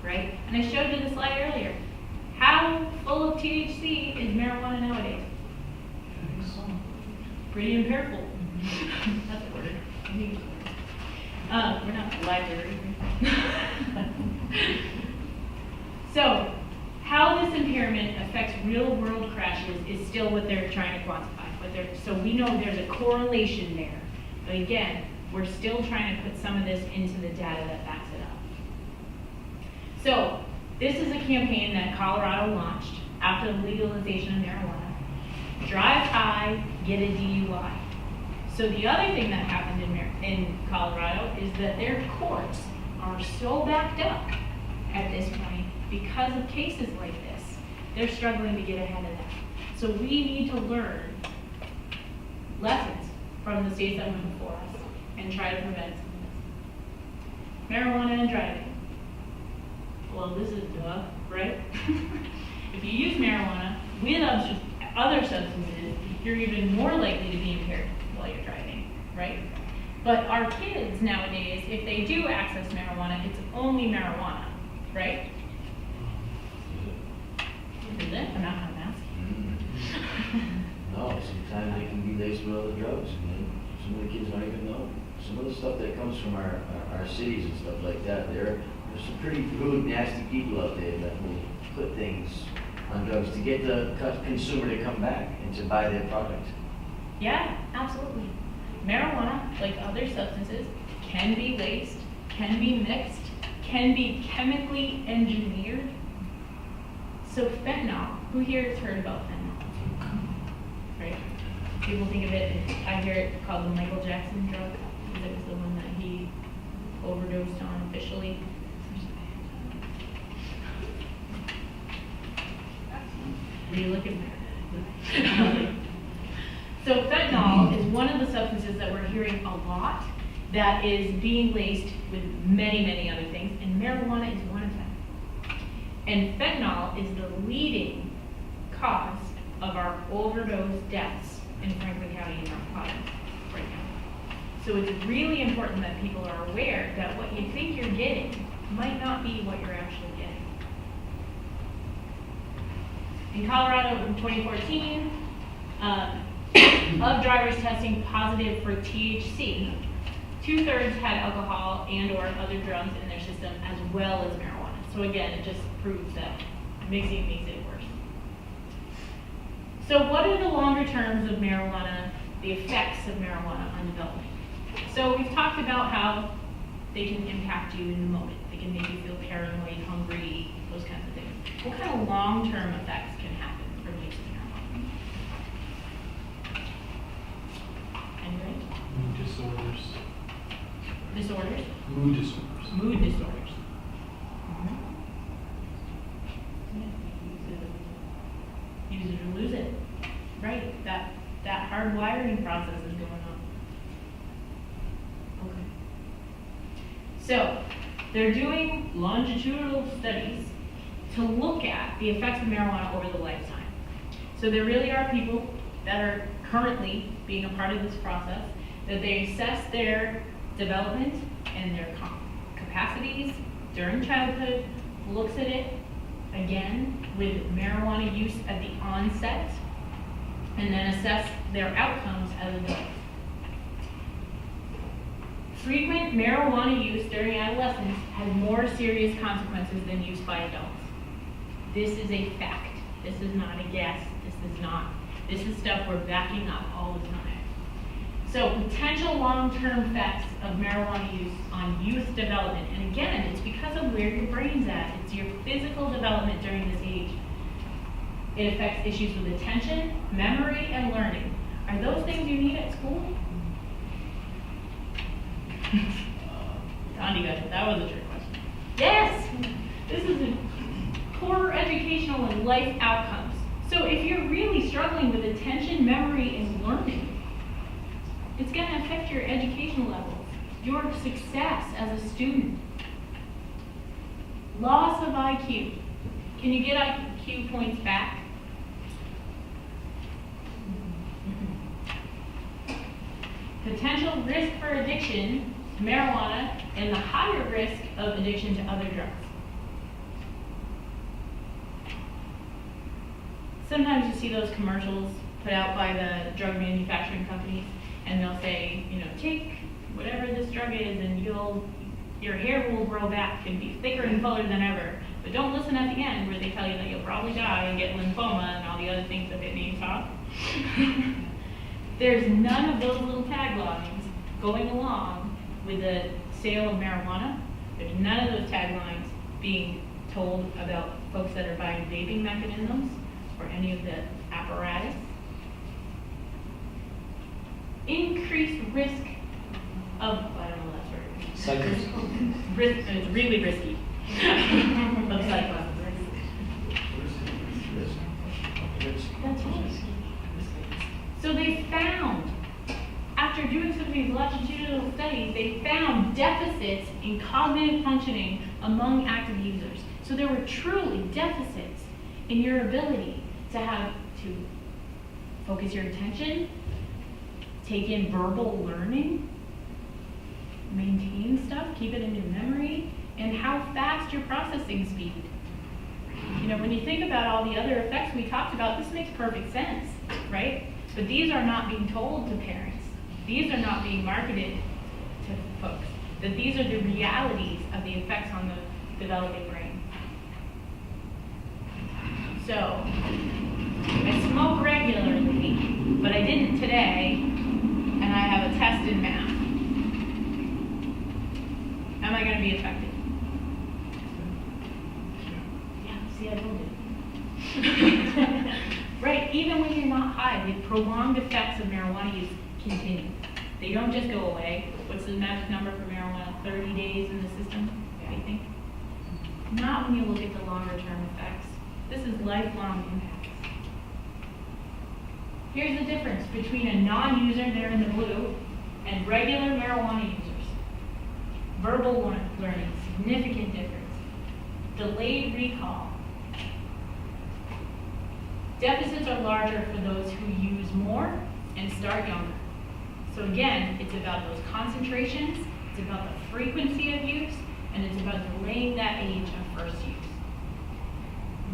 right? And I showed you the slide earlier. How full of THC is marijuana nowadays? Pretty impairful. That's a word. We're not the library. So, how this impairment affects real-world crashes is still what they're trying to quantify. So we know there's a correlation there. But again, we're still trying to put some of this into the data that backs it up. So, this is a campaign that Colorado launched after the legalization of marijuana. Drive high, get a DUI. So the other thing that happened in Colorado is that their courts are so backed up at this point because of cases like this. They're struggling to get ahead of that. So we need to learn lessons from the states that went before us and try to prevent some of this. Marijuana and driving. Well, this is duh, right? If you use marijuana with other substances, you're even more likely to be impaired while you're driving, right? But our kids nowadays, if they do access marijuana, it's only marijuana, right? Is it? I'm not asking. No, sometimes they can be laced with other drugs, and then some of the kids don't even know. Some of the stuff that comes from our cities and stuff like that, there's some pretty rude, nasty people out there that will put things on drugs to get the consumer to come back and to buy their product. Yeah, absolutely. Marijuana, like other substances, can be laced, can be mixed, can be chemically engineered. So fentanyl, who here has heard about fentanyl? Right? People think of it, I hear it called the Michael Jackson drug, because it was the one that he overdosed on officially. What are you looking at? So fentanyl is one of the substances that we're hearing a lot that is being laced with many, many other things, and marijuana is one of them. And fentanyl is the leading cause of our overdose deaths in Franklin County and our province right now. So it's really important that people are aware that what you think you're getting might not be what you're actually getting. In Colorado in 2014, of drivers testing positive for THC, 2/3 had alcohol and or other drugs in their system as well as marijuana. So again, it just proves that mixing makes it worse. So what are the longer terms of marijuana, the effects of marijuana on development? So we've talked about how they can impact you in the moment. They can make you feel paranoid, hungry, those kinds of things. What kind of long-term effects can happen from using marijuana? Anybody? Mood disorders. Disorders? Mood disorders. Mood disorders. Use it or lose it. Right, that hardwiring process is going on. Okay. So, they're doing longitudinal studies to look at the effects of marijuana over the lifetime. So there really are people that are currently being a part of this process, that they assess their development and their capacities during childhood, looks at it again with marijuana use at the onset, and then assess their outcomes as adults. Frequent marijuana use during adolescence has more serious consequences than use by adults. This is a fact. This is not a guess. This is stuff we're backing up all the time. So potential long-term effects of marijuana use on youth development. And again, it's because of where your brain's at. It's your physical development during this age. It affects issues with attention, memory, and learning. Are those things you need at school? Gandhi got it. That was a trick question. Yes! This is a core educational and life outcomes. So if you're really struggling with attention, memory, and learning, it's going to affect your educational levels, your success as a student. Loss of IQ. Can you get IQ points back? Potential risk for addiction to marijuana and the higher risk of addiction to other drugs. Sometimes you see those commercials put out by the drug manufacturing companies, and they'll say, take whatever this drug is and your hair will grow back and be thicker and fuller than ever. But don't listen at the end where they tell you that you'll probably die and get lymphoma and all the other things that they name off. There's none of those little taglines going along with the sale of marijuana. There's none of those taglines being told about folks that are buying vaping mechanisms or any of the apparatus. Increased risk of, I don't know that word. Psychosis. It's really risky. Of psychosis. That's right. So they found, after doing some of these longitudinal studies, they found deficits in cognitive functioning among active users. So there were truly deficits in your ability to focus your attention, take in verbal learning, maintain stuff, keep it in your memory, and how fast your processing speed. When you think about all the other effects we talked about, this makes perfect sense, right? But these are not being told to parents. These are not being marketed to folks. That these are the realities of the effects on the developing brain. So, I smoke regularly, but I didn't today, and I have a test in math. Am I going to be affected? Yeah, see, I told you. Right, even when you're not high, the prolonged effects of marijuana use continue. They don't just go away. What's the magic number for marijuana? 30 days in the system, I think. Not when you look at the longer term effects. This is lifelong impacts. Here's the difference between a non-user there in the blue and regular marijuana users. Verbal learning, significant difference. Delayed recall. Deficits are larger for those who use more and start younger. So again, it's about those concentrations, it's about the frequency of use, and it's about delaying that age of first use.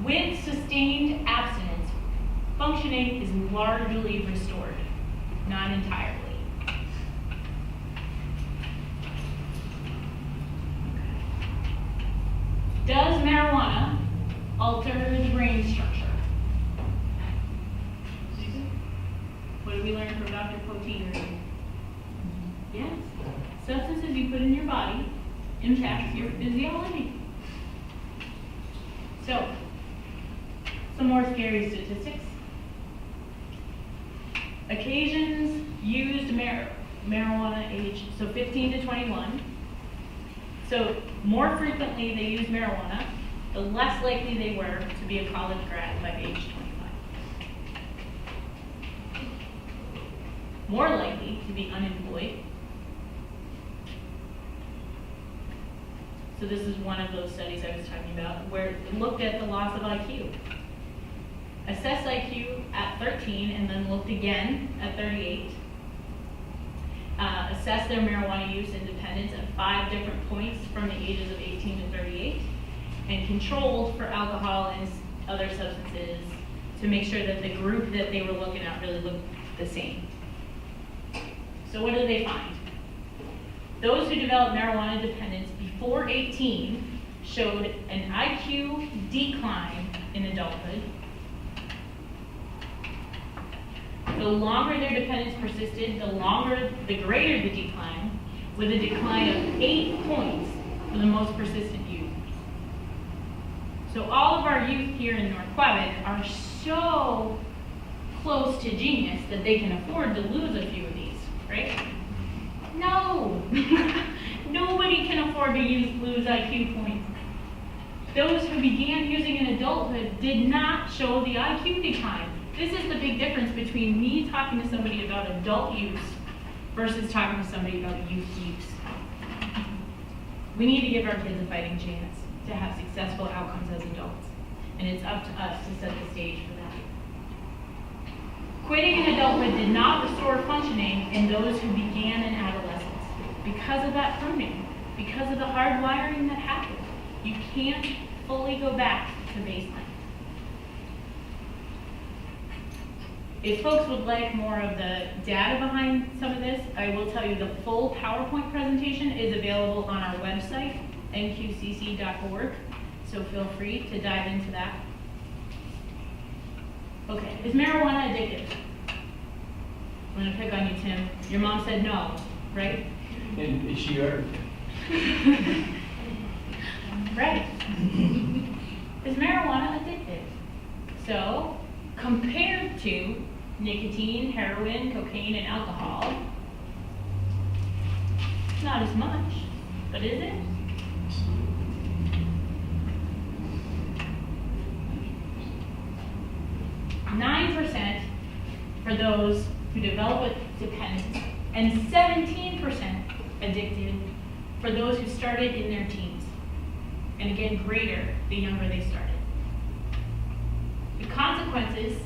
With sustained abstinence, functioning is largely restored, not entirely. Does marijuana alter the brain structure? What did we learn from Dr. Poteen earlier? Yes. Substances you put in your body impact your physiology. So, some more scary statistics. Occasions used marijuana age, so 15 to 21. So, more frequently they used marijuana, the less likely they were to be a college grad by age 25. More likely to be unemployed. So this is one of those studies I was talking about where it looked at the loss of IQ. Assessed IQ at 13 and then looked again at 38. Assessed their marijuana use and dependence at 5 different points from the ages of 18 to 38. And controlled for alcohol and other substances to make sure that the group that they were looking at really looked the same. So what did they find? Those who developed marijuana dependence before 18 showed an IQ decline in adulthood. The longer their dependence persisted, the greater the decline, with a decline of 8 points for the most persistent youth. So all of our youth here in North Quabbin are so close to genius that they can afford to lose a few of these, right? No! Nobody can afford to lose IQ points. Those who began using in adulthood did not show the IQ decline. This is the big difference between me talking to somebody about adult use versus talking to somebody about youth use. We need to give our kids a fighting chance to have successful outcomes as adults. And it's up to us to set the stage for that. Quitting in adulthood did not restore functioning in those who began in adolescence. Because of that pruning, because of the hard wiring that happened, you can't fully go back to baseline. If folks would like more of the data behind some of this, I will tell you the full PowerPoint presentation is available on our website, nqcc.org, so feel free to dive into that. Okay, is marijuana addictive? I'm gonna pick on you, Tim. Your mom said no, right? And is she your? Right. Is marijuana addictive? So, compared to nicotine, heroin, cocaine, and alcohol, not as much, but is it? %9 for those who develop dependence, and 17% addicted for those who started in their teens. And again, greater the younger they started. The consequences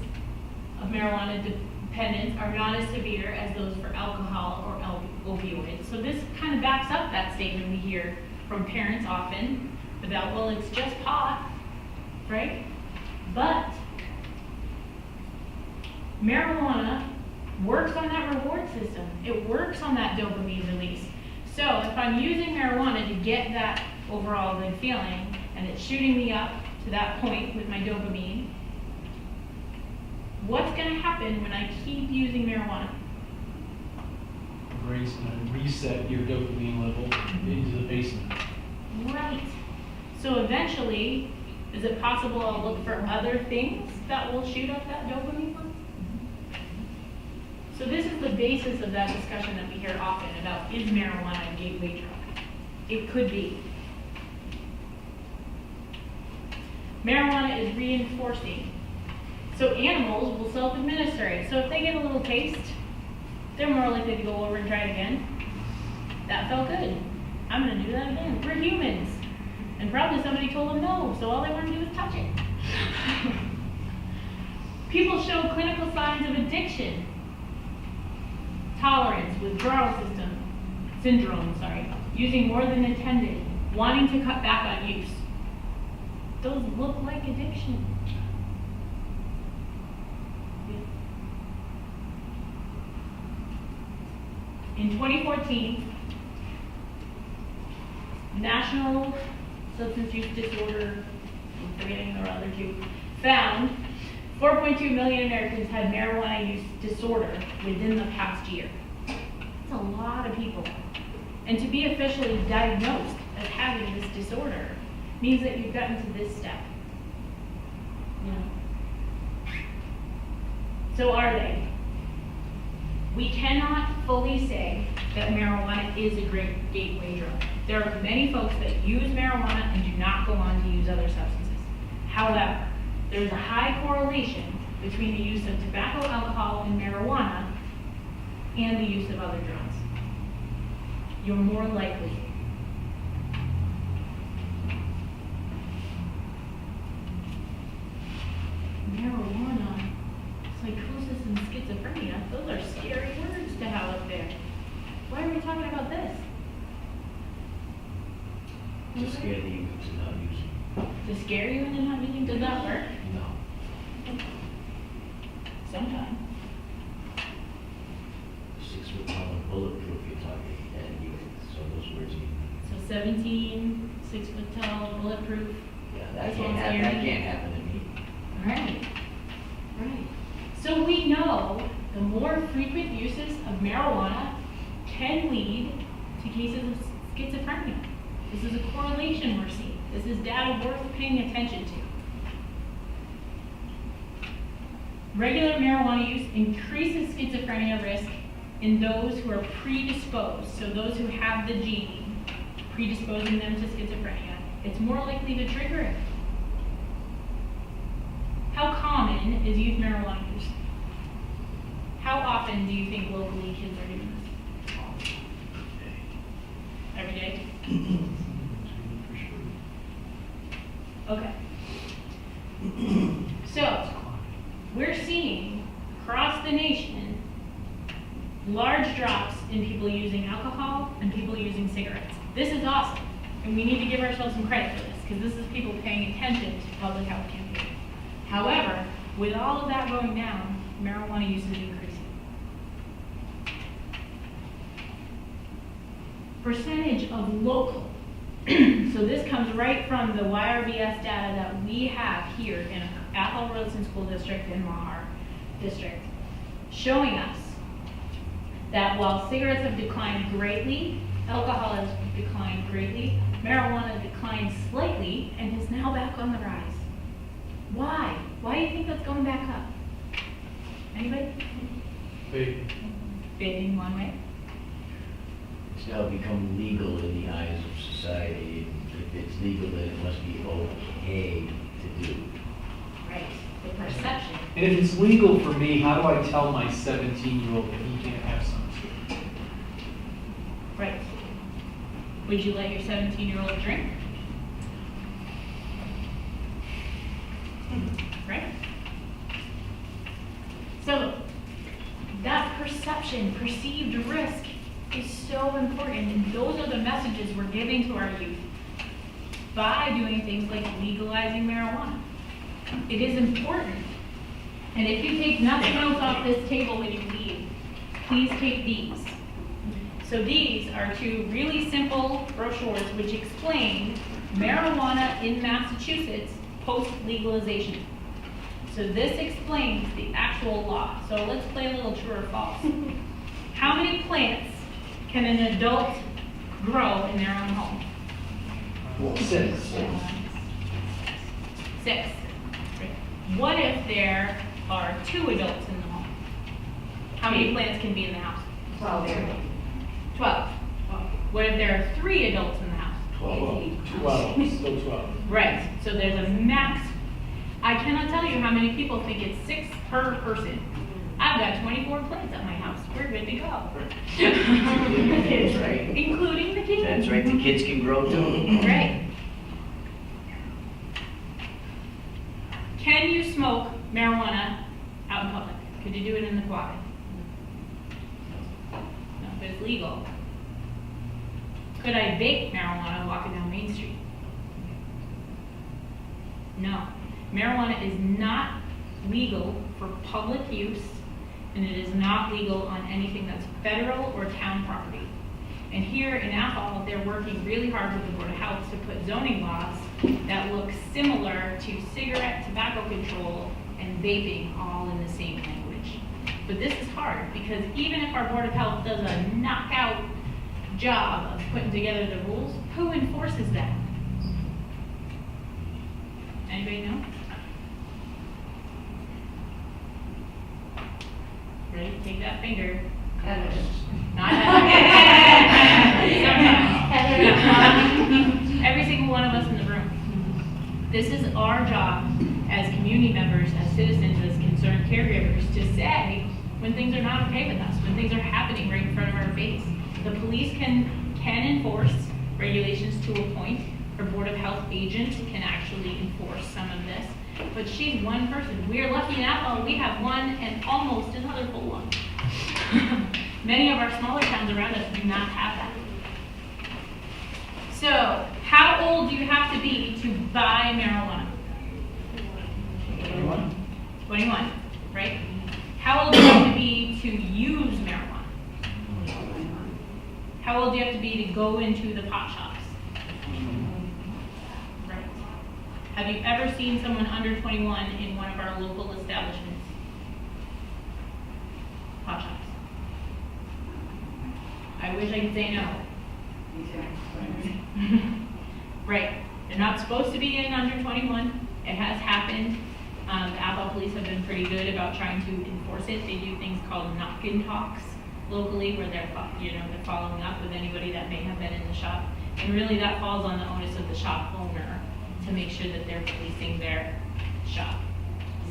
of marijuana dependence are not as severe as those for alcohol or opioids. So this kind of backs up that statement we hear from parents often about, well, it's just pot, right? But marijuana works on that reward system. It works on that dopamine release. So if I'm using marijuana to get that overall good feeling, and it's shooting me up to that point with my dopamine, what's going to happen when I keep using marijuana? Brain's gonna reset your dopamine level into the basement. Right. So eventually, is it possible I'll look for other things that will shoot up that dopamine level? So this is the basis of that discussion that we hear often about, is marijuana a gateway drug? It could be. Marijuana is reinforcing. So animals will self-administer it. So if they get a little taste, they're more likely to go over and try it again. That felt good. I'm gonna do that again. We're humans. And probably somebody told them no, so all they want to do is touch it. People show clinical signs of addiction, tolerance, withdrawal syndrome, using more than intended, wanting to cut back on use. Those look like addiction. In 2014, National Substance Use Disorder, I'm forgetting the other two, found 4.2 million Americans had marijuana use disorder within the past year. That's a lot of people. And to be officially diagnosed as having this disorder means that you've gotten to this step. You know? So are they? We cannot fully say that marijuana is a great gateway drug. There are many folks that use marijuana and do not go on to use other substances. However, there is a high correlation between the use of tobacco, alcohol, and marijuana and the use of other drugs. You're more likely. Marijuana, psychosis, and schizophrenia, those are scary words to have up there. Why are we talking about this? To scare the youth to not using. To scare you into not using? Does that work? No. Sometimes. 6 foot tall and bulletproof, you're talking, and you, so those words you. So 17, 6 foot tall, bulletproof. Yeah, That's that what can't I'm happen, that scared. can't happen to me. Right. Right. So we know the more frequent uses of marijuana can lead to cases of schizophrenia. This is a correlation we're seeing. This is data worth paying attention to. Regular marijuana use increases schizophrenia risk in those who are predisposed, so those who have the gene predisposing them to schizophrenia. It's more likely to trigger it. How common is youth marijuana use? How often do you think locally kids are doing this? Every day? Okay. So, we're seeing across the nation large drops in people using alcohol and people using cigarettes. This is awesome, and we need to give ourselves some credit for this, because this is people paying attention to public health campaigns. However, with all of that going down, marijuana use is increasing. Percentage of local. So this comes right from the YRBS data that we have here in Athol-Royalston School District and Mahar District, showing us that while cigarettes have declined greatly, alcohol has declined greatly, marijuana declined slightly and is now back on the rise. Why? Why do you think that's going back up? Anybody? Vaping. Vaping one way. It's now become legal in the eyes of society. If it's legal, then it must be okay to do. Right. The perception. And if it's legal for me, how do I tell my 17-year-old that he can't have some? Right. Would you let your 17-year-old drink? Right? So, that perception, perceived risk, is so important, and those are the messages we're giving to our youth by doing things like legalizing marijuana. It is important. And if you take nothing else off this table when you leave, please take these. So these are two really simple brochures which explain marijuana in Massachusetts post-legalization. So this explains the actual law. So let's play a little true or false. How many plants can an adult grow in their own home? 6. 6. What if there are 2 adults in the home? How many plants can be in the house? 12. 12. What if there are 3 adults in the house? 12. Still 12. Right, so there's a max. I cannot tell you how many people think it's 6 per person. I've got 24 plants at my house. We're good to go. That's right. Including the kids. That's right, the kids can grow too. Right. Can you smoke marijuana out in public? Could you do it in the Quabbin? No, but it's legal. Could I vape marijuana walking down Main Street? No. Marijuana is not legal for public use, and it is not legal on anything that's federal or town property. And here in Athol, they're working really hard with the Board of Health to put zoning laws that look similar to cigarette, tobacco control, and vaping all in the same language. But this is hard because even if our Board of Health does a knockout job of putting together the rules, who enforces that? Anybody know? Ready? Take that finger. Not sometimes. Every single one of us in the room. This is our job as community members, as citizens, as concerned caregivers to say when things are not okay with us, when things are happening right in front of our face. The police can enforce regulations to a point. Our Board of Health agent can actually enforce some of this. But she's one person. We are lucky in Athol, we have one and almost another full one. Many of our smaller towns around us do not have that. So, how old do you have to be to buy marijuana? 21, right? How old do you have to be to use marijuana? How old do you have to be to go into the pot shops? Right. Have you ever seen someone under 21 in one of our local establishments? Pot shops. I wish I could say no. Right. They're not supposed to be in under 21. It has happened. The Athol police have been pretty good about trying to enforce it. They do things called knock-in talks locally where they're following up with anybody that may have been in the shop. And really that falls on the onus of the shop owner to make sure that they're policing their shop.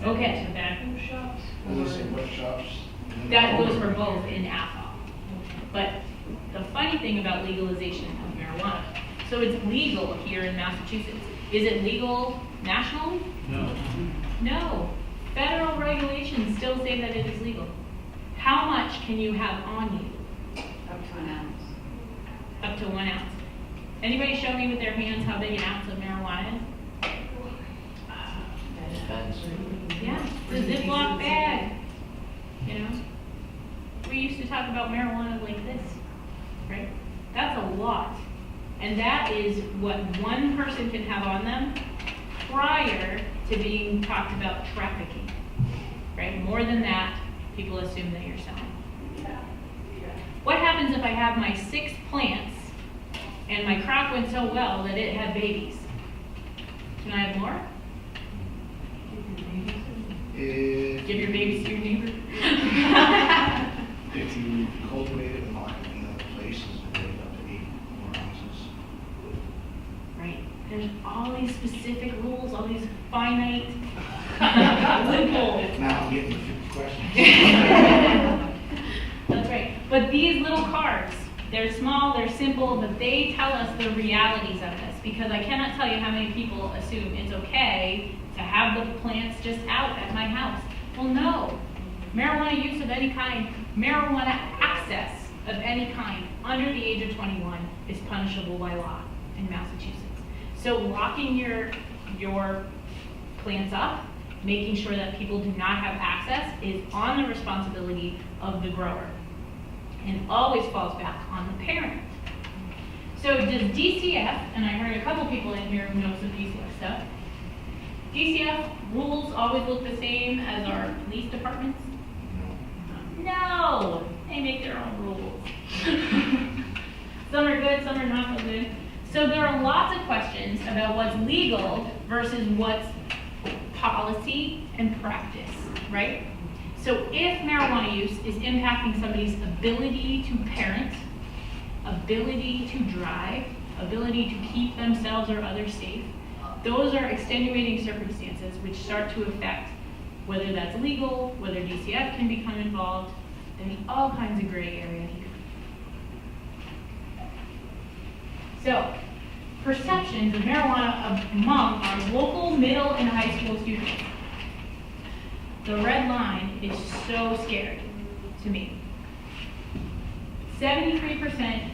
Okay. Tobacco shops? Does it say what shops? That goes for both in Athol. But the funny thing about legalization of marijuana, so it's legal here in Massachusetts. Is it legal nationally? No. No. Federal regulations still say that it is legal. How much can you have on you? Up to an ounce. Up to 1 ounce. Anybody show me with their hands how big an ounce of marijuana is? Depends. Yeah, the Ziploc bag. You know? We used to talk about marijuana like this, right? That's a lot. And that is what one person can have on them prior to being talked about trafficking, right? More than that, people assume that you're selling. What happens if I have my 6 plants and my crop went so well that it had babies? Can I have more? Give your babies to your neighbor? If you cultivate it and market it in other places, it goes up to 8 more ounces. Right. There's all these specific rules, all these finite loopholes. Now I'm getting the 50 questions. That's right. But these little cards, they're small, they're simple, but they tell us the realities of this. Because I cannot tell you how many people assume it's okay to have the plants just out at my house. Well, no. Marijuana use of any kind, marijuana access of any kind under the age of 21 is punishable by law in Massachusetts. So locking your plants up, making sure that people do not have access is on the responsibility of the grower. and always falls back on the parent. So does DCF, and I heard a couple people in here who know some DCF stuff, DCF rules always look the same as our police departments? No, they make their own rules. Some are good, some are not so good. So there are lots of questions about what's legal versus what's policy and practice, right? So if marijuana use is impacting somebody's ability to parent, ability to drive, ability to keep themselves or others safe, those are extenuating circumstances which start to affect whether that's legal, whether DCF can become involved. There's all kinds of gray area here. So, perceptions of marijuana among our local middle and high school students. The red line is so scary to me. 73%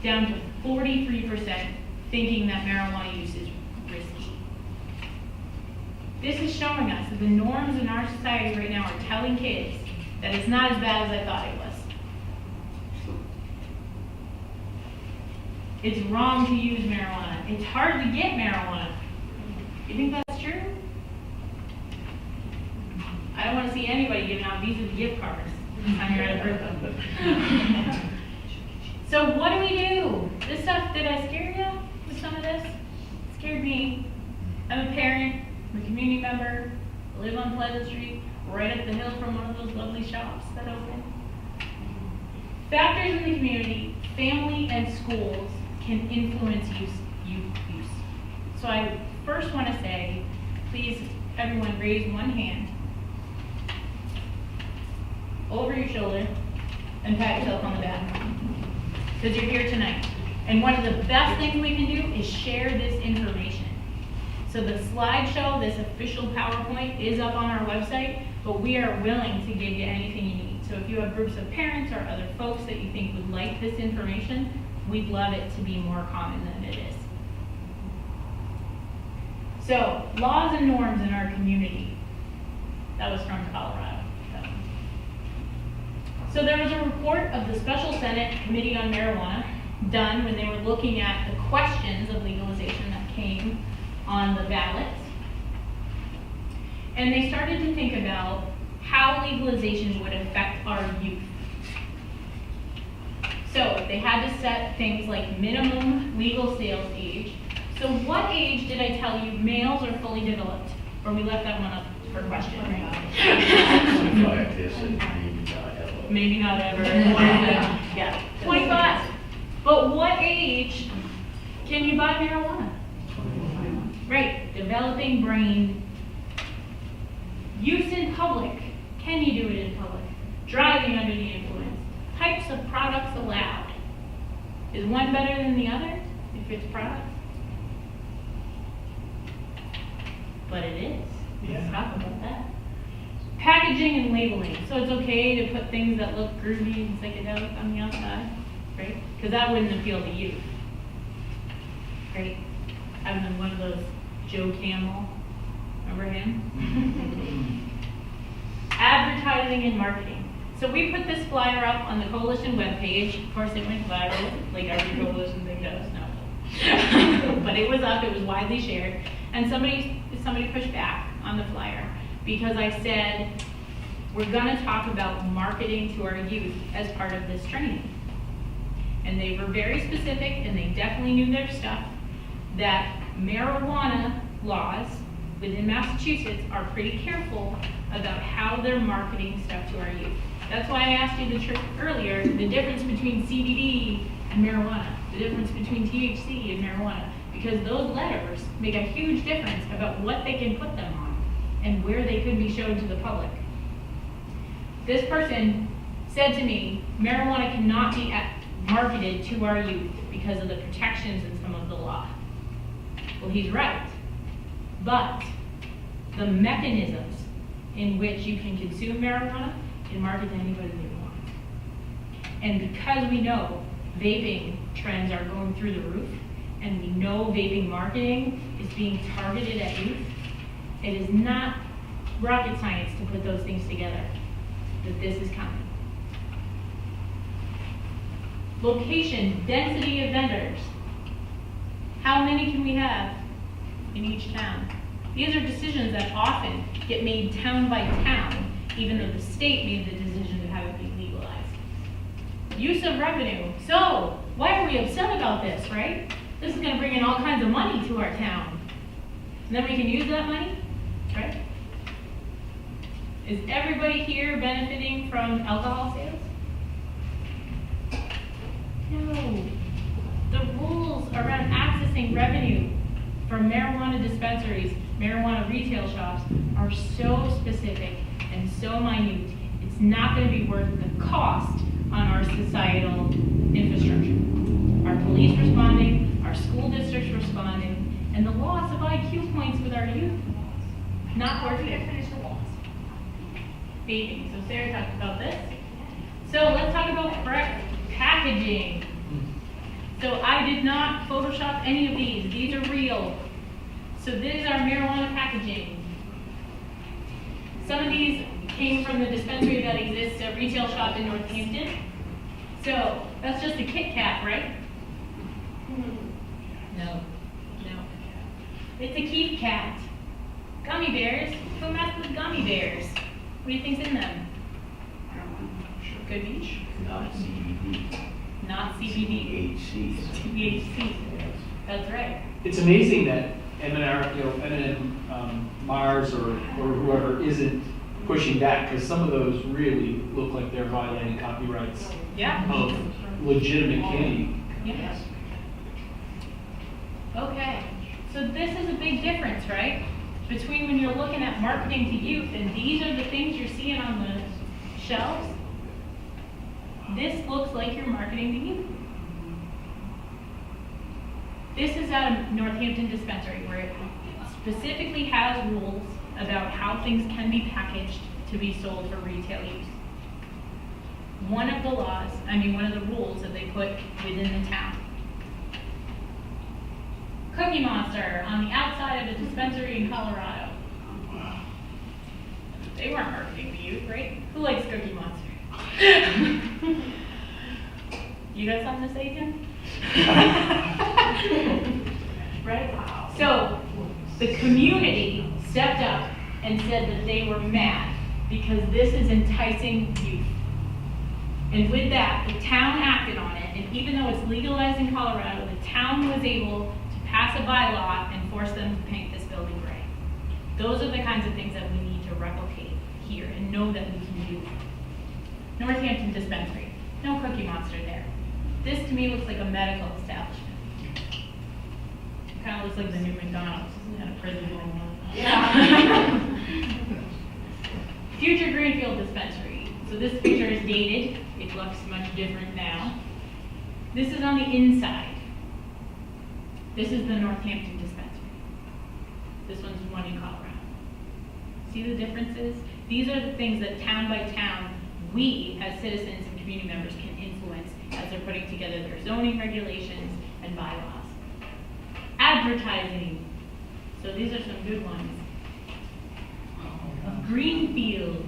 down to 43% thinking that marijuana use is risky. This is showing us that the norms in our society right now are telling kids that it's not as bad as I thought it was. It's wrong to use marijuana. It's hard to get marijuana. You think that's true? I don't want to see anybody giving out Visa gift cards on your birthday. So what do we do? This stuff, did I scare you with some of this? It scared me. I'm a parent, I'm a community member, I live on Pleasant Street, right up the hill from one of those lovely shops that open. Factors in the community, family and schools can influence youth use. So I first want to say, please everyone raise one hand over your shoulder and pat yourself on the back because you're here tonight. And one of the best things we can do is share this information. So the slideshow, this official PowerPoint is up on our website, but we are willing to give you anything you need. So if you have groups of parents or other folks that you think would like this information, we'd love it to be more common than it is. So, laws and norms in our community. That was from Colorado. So there was a report of the Special Senate Committee on Marijuana done when they were looking at the questions of legalization that came on the ballots. And they started to think about how legalization would affect our youth. So they had to set things like minimum legal sales age. So what age did I tell you males are fully developed? Or we left that one up for question, right? Maybe not ever. Yeah, 25. But what age can you buy marijuana? Right, developing brain. Use in public. Can you do it in public? Driving under the influence. Types of products allowed. Is one better than the other if it's products? But it is. Let's talk about that. Packaging and labeling. So it's okay to put things that look groovy and psychedelic on the outside, right? Because that wouldn't appeal to you, right? Having one of those Joe Camel, remember him? Advertising and marketing. So we put this flyer up on the Coalition webpage. Of course, it went viral, like every Coalition thing does. No, but it was up. It was widely shared, and somebody pushed back on the flyer because I said we're going to talk about marketing to our youth as part of this training, and they were very specific, and they definitely knew their stuff. That marijuana laws within Massachusetts are pretty careful about how they're marketing stuff to our youth. That's why I asked you the trick earlier, the difference between CBD and marijuana, the difference between THC and marijuana, because those letters make a huge difference about what they can put them on and where they could be shown to the public. This person said to me, marijuana cannot be marketed to our youth because of the protections in some of the law. Well, he's right, but the mechanisms in which you can consume marijuana can market to anybody they want. And because we know vaping trends are going through the roof, and we know vaping marketing is being targeted at youth, it is not rocket science to put those things together, that this is coming. Location, density of vendors. How many can we have in each town? These are decisions that often get made town by town, even though the state made the decision to have it be legalized. Use of revenue. So, why are we upset about this, right? This is gonna bring in all kinds of money to our town. And then we can use that money, right? Is everybody here benefiting from alcohol sales? No. The rules around accessing revenue from marijuana dispensaries, marijuana retail shops are so specific and so minute, it's not going to be worth the cost on our societal infrastructure. Our police responding, our school districts responding, and the loss of IQ points with our youth. Not worth it. Finish the loss. Vaping. So Sarah talked about this. So let's talk about packaging. So I did not Photoshop any of these. These are real. So this is our marijuana packaging. Some of these came from the dispensary that exists at a retail shop in Northampton. So that's just a Kit Kat, right? No. It's a Keith Kat. Gummy bears. Who messed with gummy bears? What do you think's in them? Could be. Not CBD. Not CBD. THC. THC. That's right. It's amazing that M&M, Mars or whoever isn't pushing back, because some of those really look like they're violating copyrights Yeah. of legitimate candy. Yes. Okay. So this is a big difference, right? Between when you're looking at marketing to youth and these are the things you're seeing on the shelves. This looks like you're marketing to youth. This is at a Northampton dispensary where it specifically has rules about how things can be packaged to be sold for retail use. One of the rules that they put within the town. Cookie Monster on the outside of a dispensary in Colorado. They weren't marketing to youth, right? Who likes Cookie Monster? You got something to say, Tim? Right? So, the community stepped up and said that they were mad because this is enticing youth. And with that, the town acted on it, and even though it's legalized in Colorado, the town was able to pass a bylaw and force them to paint this building gray. Those are the kinds of things that we need to replicate here and know that we can do. Northampton dispensary, no Cookie Monster there. This to me looks like a medical establishment. It kind of looks like the new McDonald's, isn't it? A prison going on. Yeah. Future Greenfield dispensary. So this picture is dated. It looks much different now. This is on the inside. This is the Northampton dispensary. This one's one in Colorado. See the differences? These are the things that town by town, we as citizens and community members can influence as they're putting together their zoning regulations and bylaws. Advertising. So these are some good ones. Greenfield.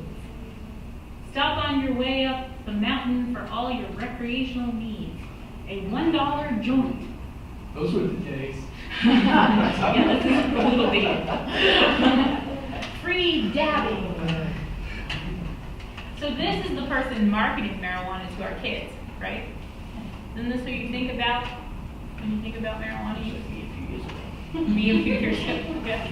Stop on your way up the mountain for all your recreational needs. A $1 joint. Those were the days. Yeah, this is a little bit. Free dabbing. So this is the person marketing marijuana to our kids, right? Isn't this what you think about when you think about marijuana? Me a few years ago. Yeah.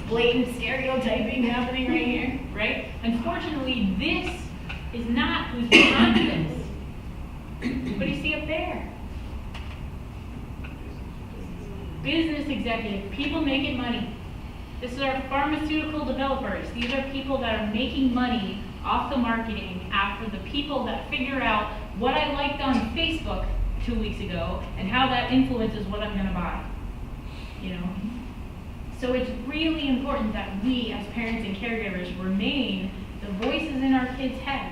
Blatant stereotyping happening right here, right? Unfortunately, this is not who's behind this. What do you see up there? Business executive, people making money. This is our pharmaceutical developers. These are people that are making money off the marketing after the people that figure out what I liked on Facebook 2 weeks ago and how that influences what I'm gonna buy. You know? So it's really important that we as parents and caregivers remain the voices in our kids' head,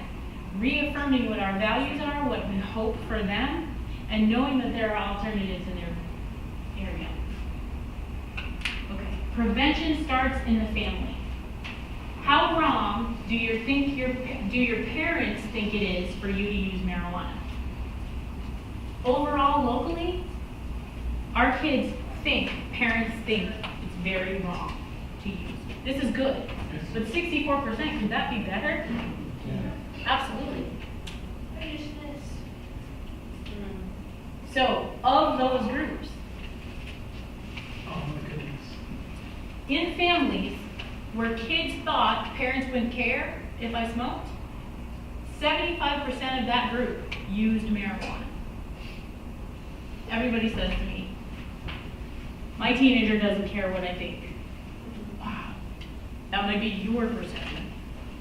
reaffirming what our values are, what we hope for them, and knowing that there are alternatives in their area. Okay, prevention starts in the family. How wrong do your parents think it is for you to use marijuana? Overall, locally, our kids parents think it's very wrong to use. This is good, but 64%, could that be better? Yeah. Absolutely. So, of those groups, Oh my goodness. in families where kids thought parents wouldn't care if I smoked, 75% of that group used marijuana. Everybody says to me, my teenager doesn't care what I think. Wow. That might be your perception,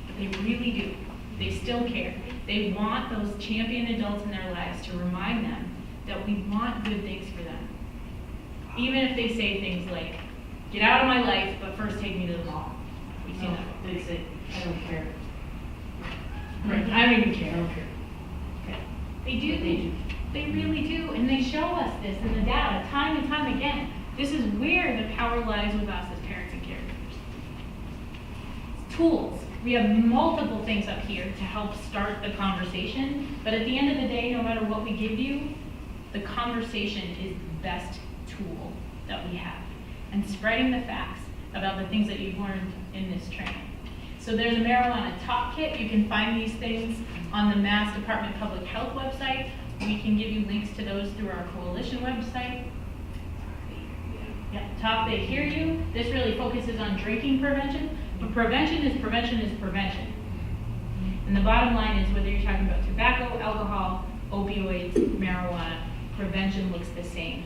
but they really do. They still care. They want those champion adults in their lives to remind them that we want good things for them. Even if they say things like, get out of my life, but first take me to the mall. We've seen that. They say, I don't care. Right. I don't even care. I don't care. Okay. They do. But they do. They really do. And they show us this in the data time and time again. This is where the power lies with us as parents and caregivers. Tools. We have multiple things up here to help start the conversation, but at the end of the day, no matter what we give you, the conversation is the best tool that we have. And spreading the facts about the things that you've learned in this training. So there's a marijuana top kit. You can find these things on the Mass Department of Public Health website. We can give you links to those through our coalition website. Yeah, top, they hear you. This really focuses on drinking prevention, but prevention is prevention is prevention. And the bottom line is whether you're talking about tobacco, alcohol, opioids, marijuana, prevention looks the same.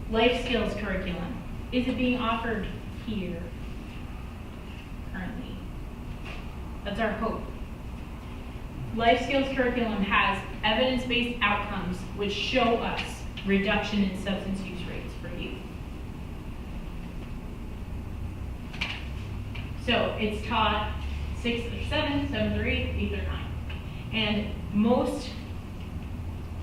Life skills curriculum. Is it being offered here currently? That's our hope. Life skills curriculum has evidence-based outcomes which show us reduction in substance use rates for youth. So it's taught 6th or 7th, 7th or 8th, 8th or 9th. And most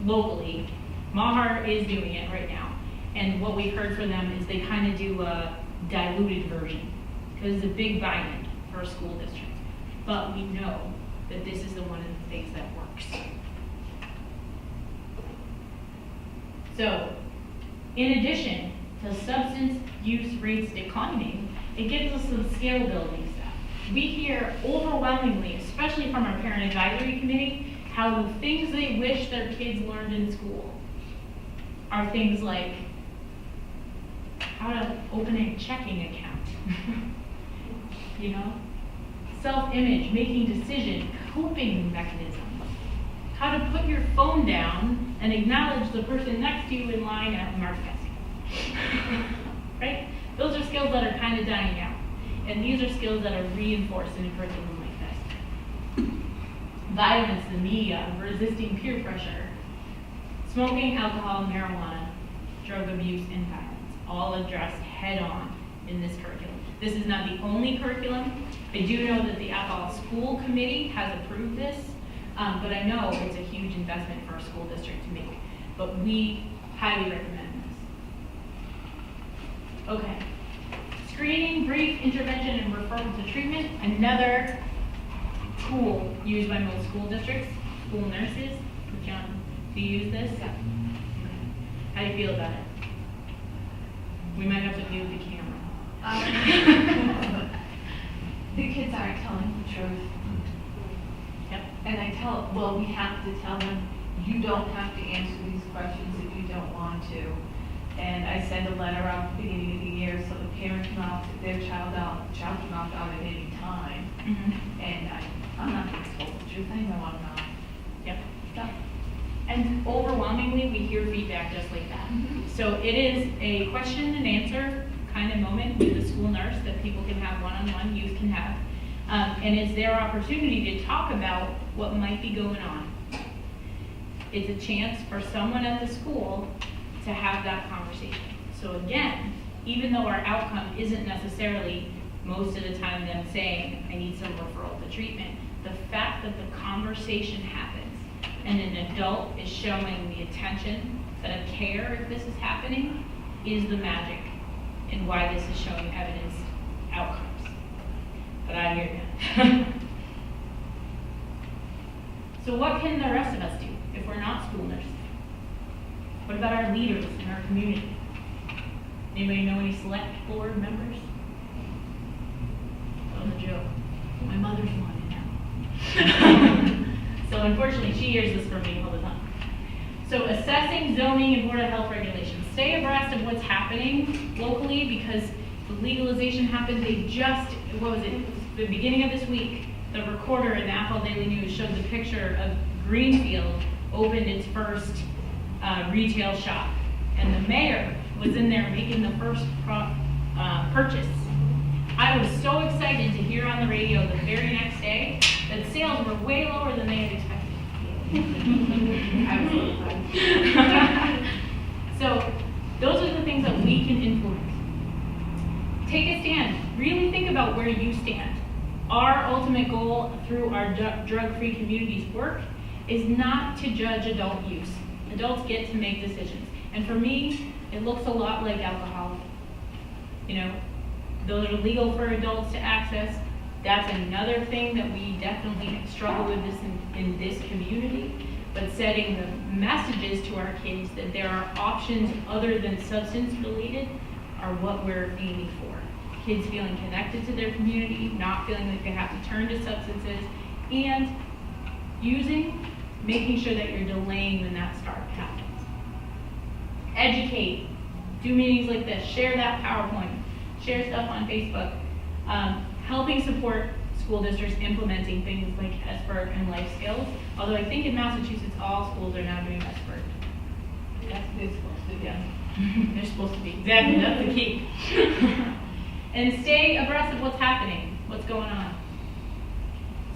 locally, Mahar is doing it right now. And what we've heard from them is they kind of do a diluted version because it's a big buy-in for a school district. But we know that this is one of the things that works. So, in addition to substance use rates declining, it gives us some skill building stuff. We hear overwhelmingly, especially from our parent advisory committee, how the things they wish their kids learned in school are things like how to open a checking account, you know, self-image, making decisions, coping mechanisms, how to put your phone down and acknowledge the person next to you in line at market. Right? Those are skills that are kind of dying out. And these are skills that are reinforced in a curriculum like this. Violence, the media, resisting peer pressure, smoking, alcohol, marijuana, drug abuse, and violence, all addressed head-on in this curriculum. This is not the only curriculum. I do know that the Athol School Committee has approved this, but I know it's a huge investment for a school district to make. But we highly recommend this. Okay. Screening, brief, intervention, and referral to treatment. Another tool used by most school districts. School nurses. John, do you use this? Yeah. How do you feel about it? We might have to move the camera. The kids aren't telling the truth. Yep. And we have to tell them, you don't have to answer these questions if you don't want to. And I send a letter out at the beginning of the year so the parent can opt their child can opt out at any time. Mm-hmm. And I'm not going to tell the truth, I know I'm not. Yep. Yep. And overwhelmingly, we hear feedback just like that. Mm-hmm. So it is a question and answer kind of moment with the school nurse that people can have one-on-one, youth can have. And it's their opportunity to talk about what might be going on. It's a chance for someone at the school to have that conversation. So again, even though our outcome isn't necessarily most of the time them saying, I need some referral to treatment, the fact that the conversation happens and an adult is showing the attention, the care if this is happening, is the magic in why this is showing evidence outcomes. But I hear you. So what can the rest of us do? if we're not school nurses? What about our leaders in our community? Anybody know any select board members? Oh, the joke. My mother's one now. So unfortunately, she hears this from me all the time. So assessing zoning and board of health regulations. Stay abreast of what's happening locally because the legalization happened. They just, what was it, the beginning of this week, the recorder in the Athol Daily News showed the picture of Greenfield opened its first retail shop. And the mayor was in there making the first purchase. I was so excited to hear on the radio the very next day that sales were way lower than they had expected. So those are the things that we can influence. Take a stand. Really think about where you stand. Our ultimate goal through our drug-free communities work is not to judge adult use. Adults get to make decisions. And for me, it looks a lot like alcohol. You know, those are legal for adults to access. That's another thing that we definitely struggle with this in this community. But setting the messages to our kids that there are options other than substance related are what we're aiming for. Kids feeling connected to their community, not feeling like they have to turn to substances, and making sure that you're delaying when that start happens. Educate. Do meetings like this. Share that PowerPoint. Share stuff on Facebook. Helping support school districts implementing things like SBIRT and life skills. Although I think in Massachusetts, all schools are now doing SBIRT. That's they're supposed to, Yeah. They're supposed to be. Exactly, that's the key. And stay abreast of what's happening, what's going on.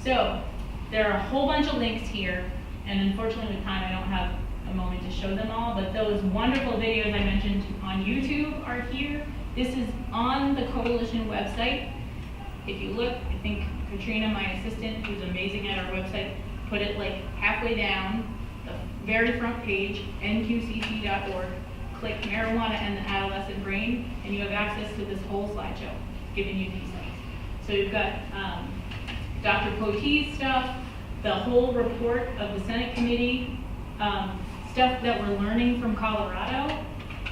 So, there are a whole bunch of links here, and unfortunately with time I don't have a moment to show them all, but those wonderful videos I mentioned on YouTube are here. This is on the Coalition website. If you look, I think Katrina, my assistant, who's amazing at our website, put it like halfway down, the very front page, nqcc.org. Click marijuana and the adolescent brain, and you have access to this whole slideshow, giving you these links. So you've got Dr. Pottee's stuff, the whole report of the Senate committee, stuff that we're learning from Colorado,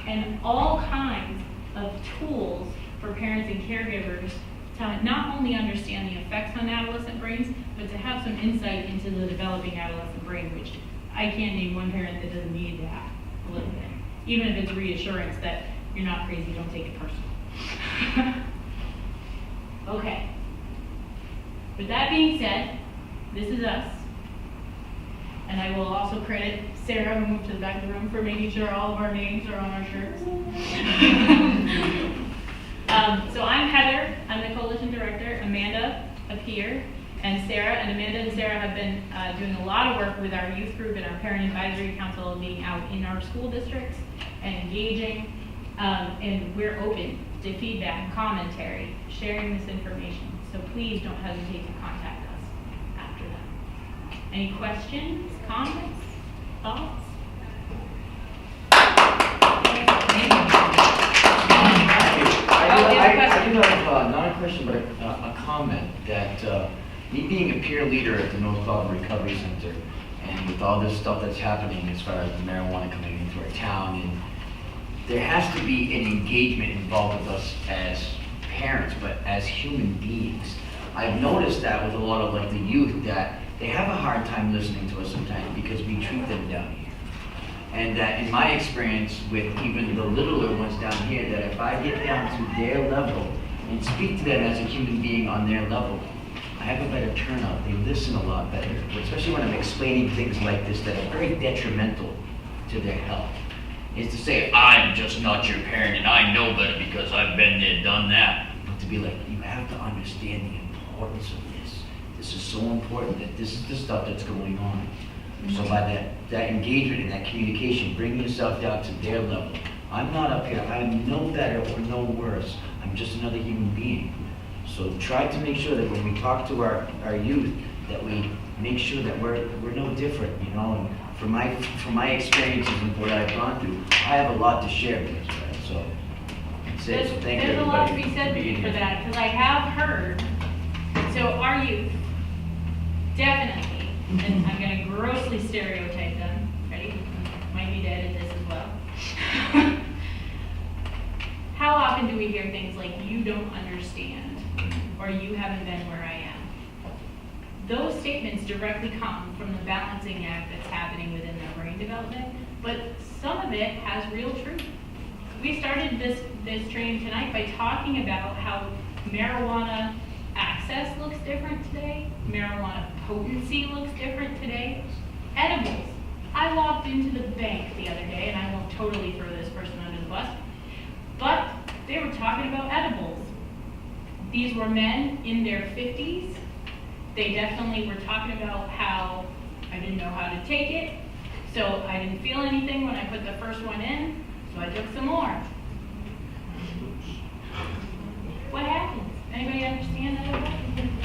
and all kinds of tools for parents and caregivers to not only understand the effects on adolescent brains, but to have some insight into the developing adolescent brain, which I can't name one parent that doesn't need that a little bit. Even if it's reassurance that you're not crazy, don't take it personal. Okay. With that being said, this is us. And I will also credit Sarah, who moved to the back of the room, for making sure all of our names are on our shirts. So I'm Heather, I'm the Coalition Director, Amanda up here, and Sarah. And Amanda and Sarah have been doing a lot of work with our youth group and our Parent Advisory Council, being out in our school districts and engaging. And we're open to feedback, commentary, sharing this information. So please don't hesitate to contact us after that. Any questions, comments, thoughts? I do have not a question, but a comment that me being a peer leader at the North Quabbin Recovery Center, and with all this stuff that's happening as far as the marijuana coming into our town, and there has to be an engagement involved with us as parents, but as human beings. I've noticed that with a lot of like the youth, that they have a hard time listening to us sometimes because we treat them down here. And that in my experience with even the littler ones down here, that if I get down to their level and speak to them as a human being on their level, I have a better turnout. They listen a lot better, especially when I'm explaining things like this that are very detrimental to their health. Is to say, I'm just not your parent and I know better because I've been there, done that. But to be like, you have to understand the importance of this. This is so important that this is the stuff that's going on. So by that engagement and that communication, bring yourself down to their level. I'm not up here, I'm no better or no worse. I'm just another human being. So try to make sure that when we talk to our youth, that we make sure that we're no different, you know. And from my experiences and what I've gone through, I have a lot to share with us, right? So that's it. So thank you, There's a lot to everybody, be said being for here. that, because I have heard, so our youth, definitely, and I'm going to grossly stereotype them, you hear things like, you don't understand, or you haven't been where I am. Those statements directly come from the balancing act that's happening within their brain development, but some of it has real truth. We started this training tonight by talking about how marijuana access looks different today, marijuana potency looks different today. Edibles. I walked into the bank the other day, and I won't totally throw this person under the bus, but they were talking about edibles. These were men in their 50s. They definitely were talking about how I didn't know how to take it, so I didn't feel anything when I put the first one in, so I took some more. What happens? Anybody understand that at all?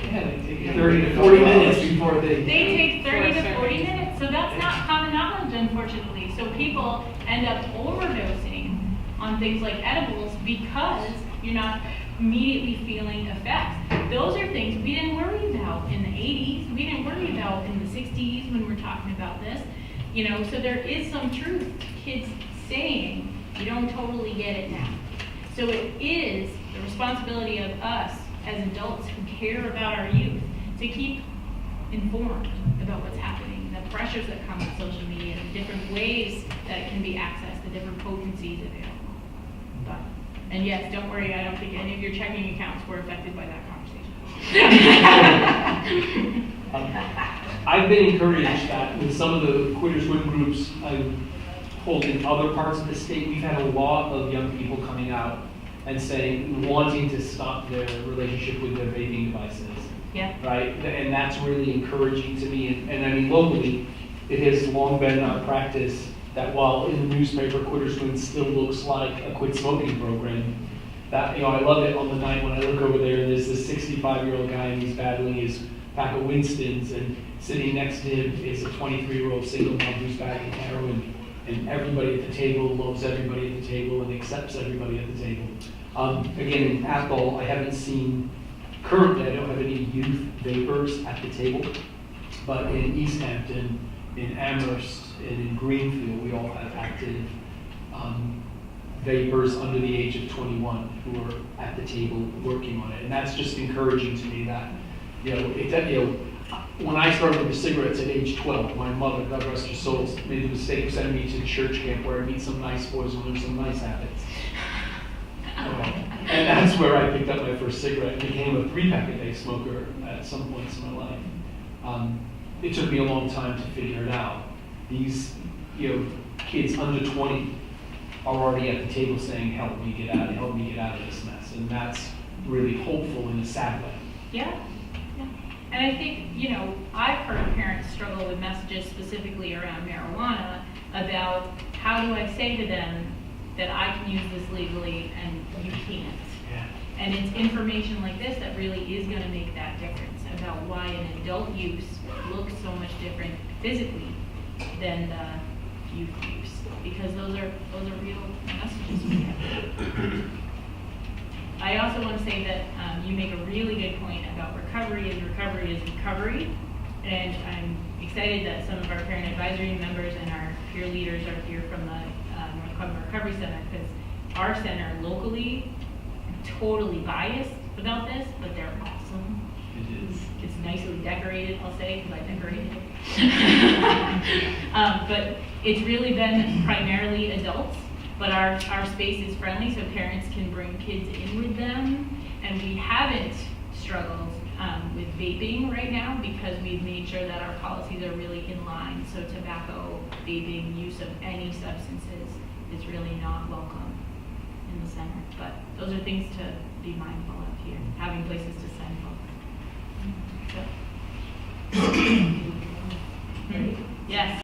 Yeah, they take 30 to 40 minutes before they... They take 30 to 40 minutes, so that's not common knowledge, unfortunately. So people end up overdosing on things like edibles because you're not immediately feeling effects. Those are things we didn't worry about in the 80s. We didn't worry about in the 60s when we're talking about this. You know, so there is some truth to kids saying, you don't totally get it now. So it is the responsibility of us as adults who care about our youth to keep informed about what's happening, the pressures that come with social media, the different ways that it can be accessed, the different potencies available. But, and yes, don't worry, I don't think any of your checking accounts were affected by that conversation. I've been encouraged that with some of the queer swim groups I hold in other parts of the state, we've had a lot of young people coming out and saying, wanting to stop their relationship with their vaping devices. Yeah. Right? And that's really encouraging to me. And I mean, locally, it has long been our practice that while in the newspaper, Quitter Swim still looks like a quit smoking program, that, you know, I love it on the night when I look over there and there's this 65-year-old guy and he's battling his pack of Winston's, and sitting next to him is a 23-year-old single mom who's battling heroin, and everybody at the table loves everybody at the table and accepts everybody at the table. Again, in Athol, I haven't seen, currently I don't have any youth vapors at the table, but in East Hampton, in Amherst, and in Greenfield, we all have active vapors under the age of 21 who are at the table working on it. And that's just encouraging to me that, when I started with the cigarettes at age 12, my mother, God rest her soul, made the mistake of sending me to church camp where I meet some nice boys and learn some nice habits. And that's where I picked up my first cigarette and became a 3-pack-a-day smoker at some points in my life. It took me a long time to figure it out. These, kids under 20 are already at the table saying, help me get out of this mess. And that's really hopeful in a sad way. Yeah. And I think, I've heard parents struggle with messages specifically around marijuana about how do I say to them that I can use this legally and you can't. Yeah. And it's information like this that really is going to make that difference about why an adult use looks so much different physically than the youth use, because those are real messages we have. I also want to say that you make a really good point about recovery is recovery. And I'm excited that some of our parent advisory members and our peer leaders are here from the North Quabbin Recovery Center, because our center locally, I'm totally biased about this, but they're awesome. It is. It's nicely decorated, I'll say, because I decorated it. But it's really been primarily adults. But our space is friendly, so parents can bring kids in with them. And we haven't struggled with vaping right now because we've made sure that our policies are really in line. So tobacco, vaping, use of any substances is really not welcome in the center. But those are things to be mindful of here, having places to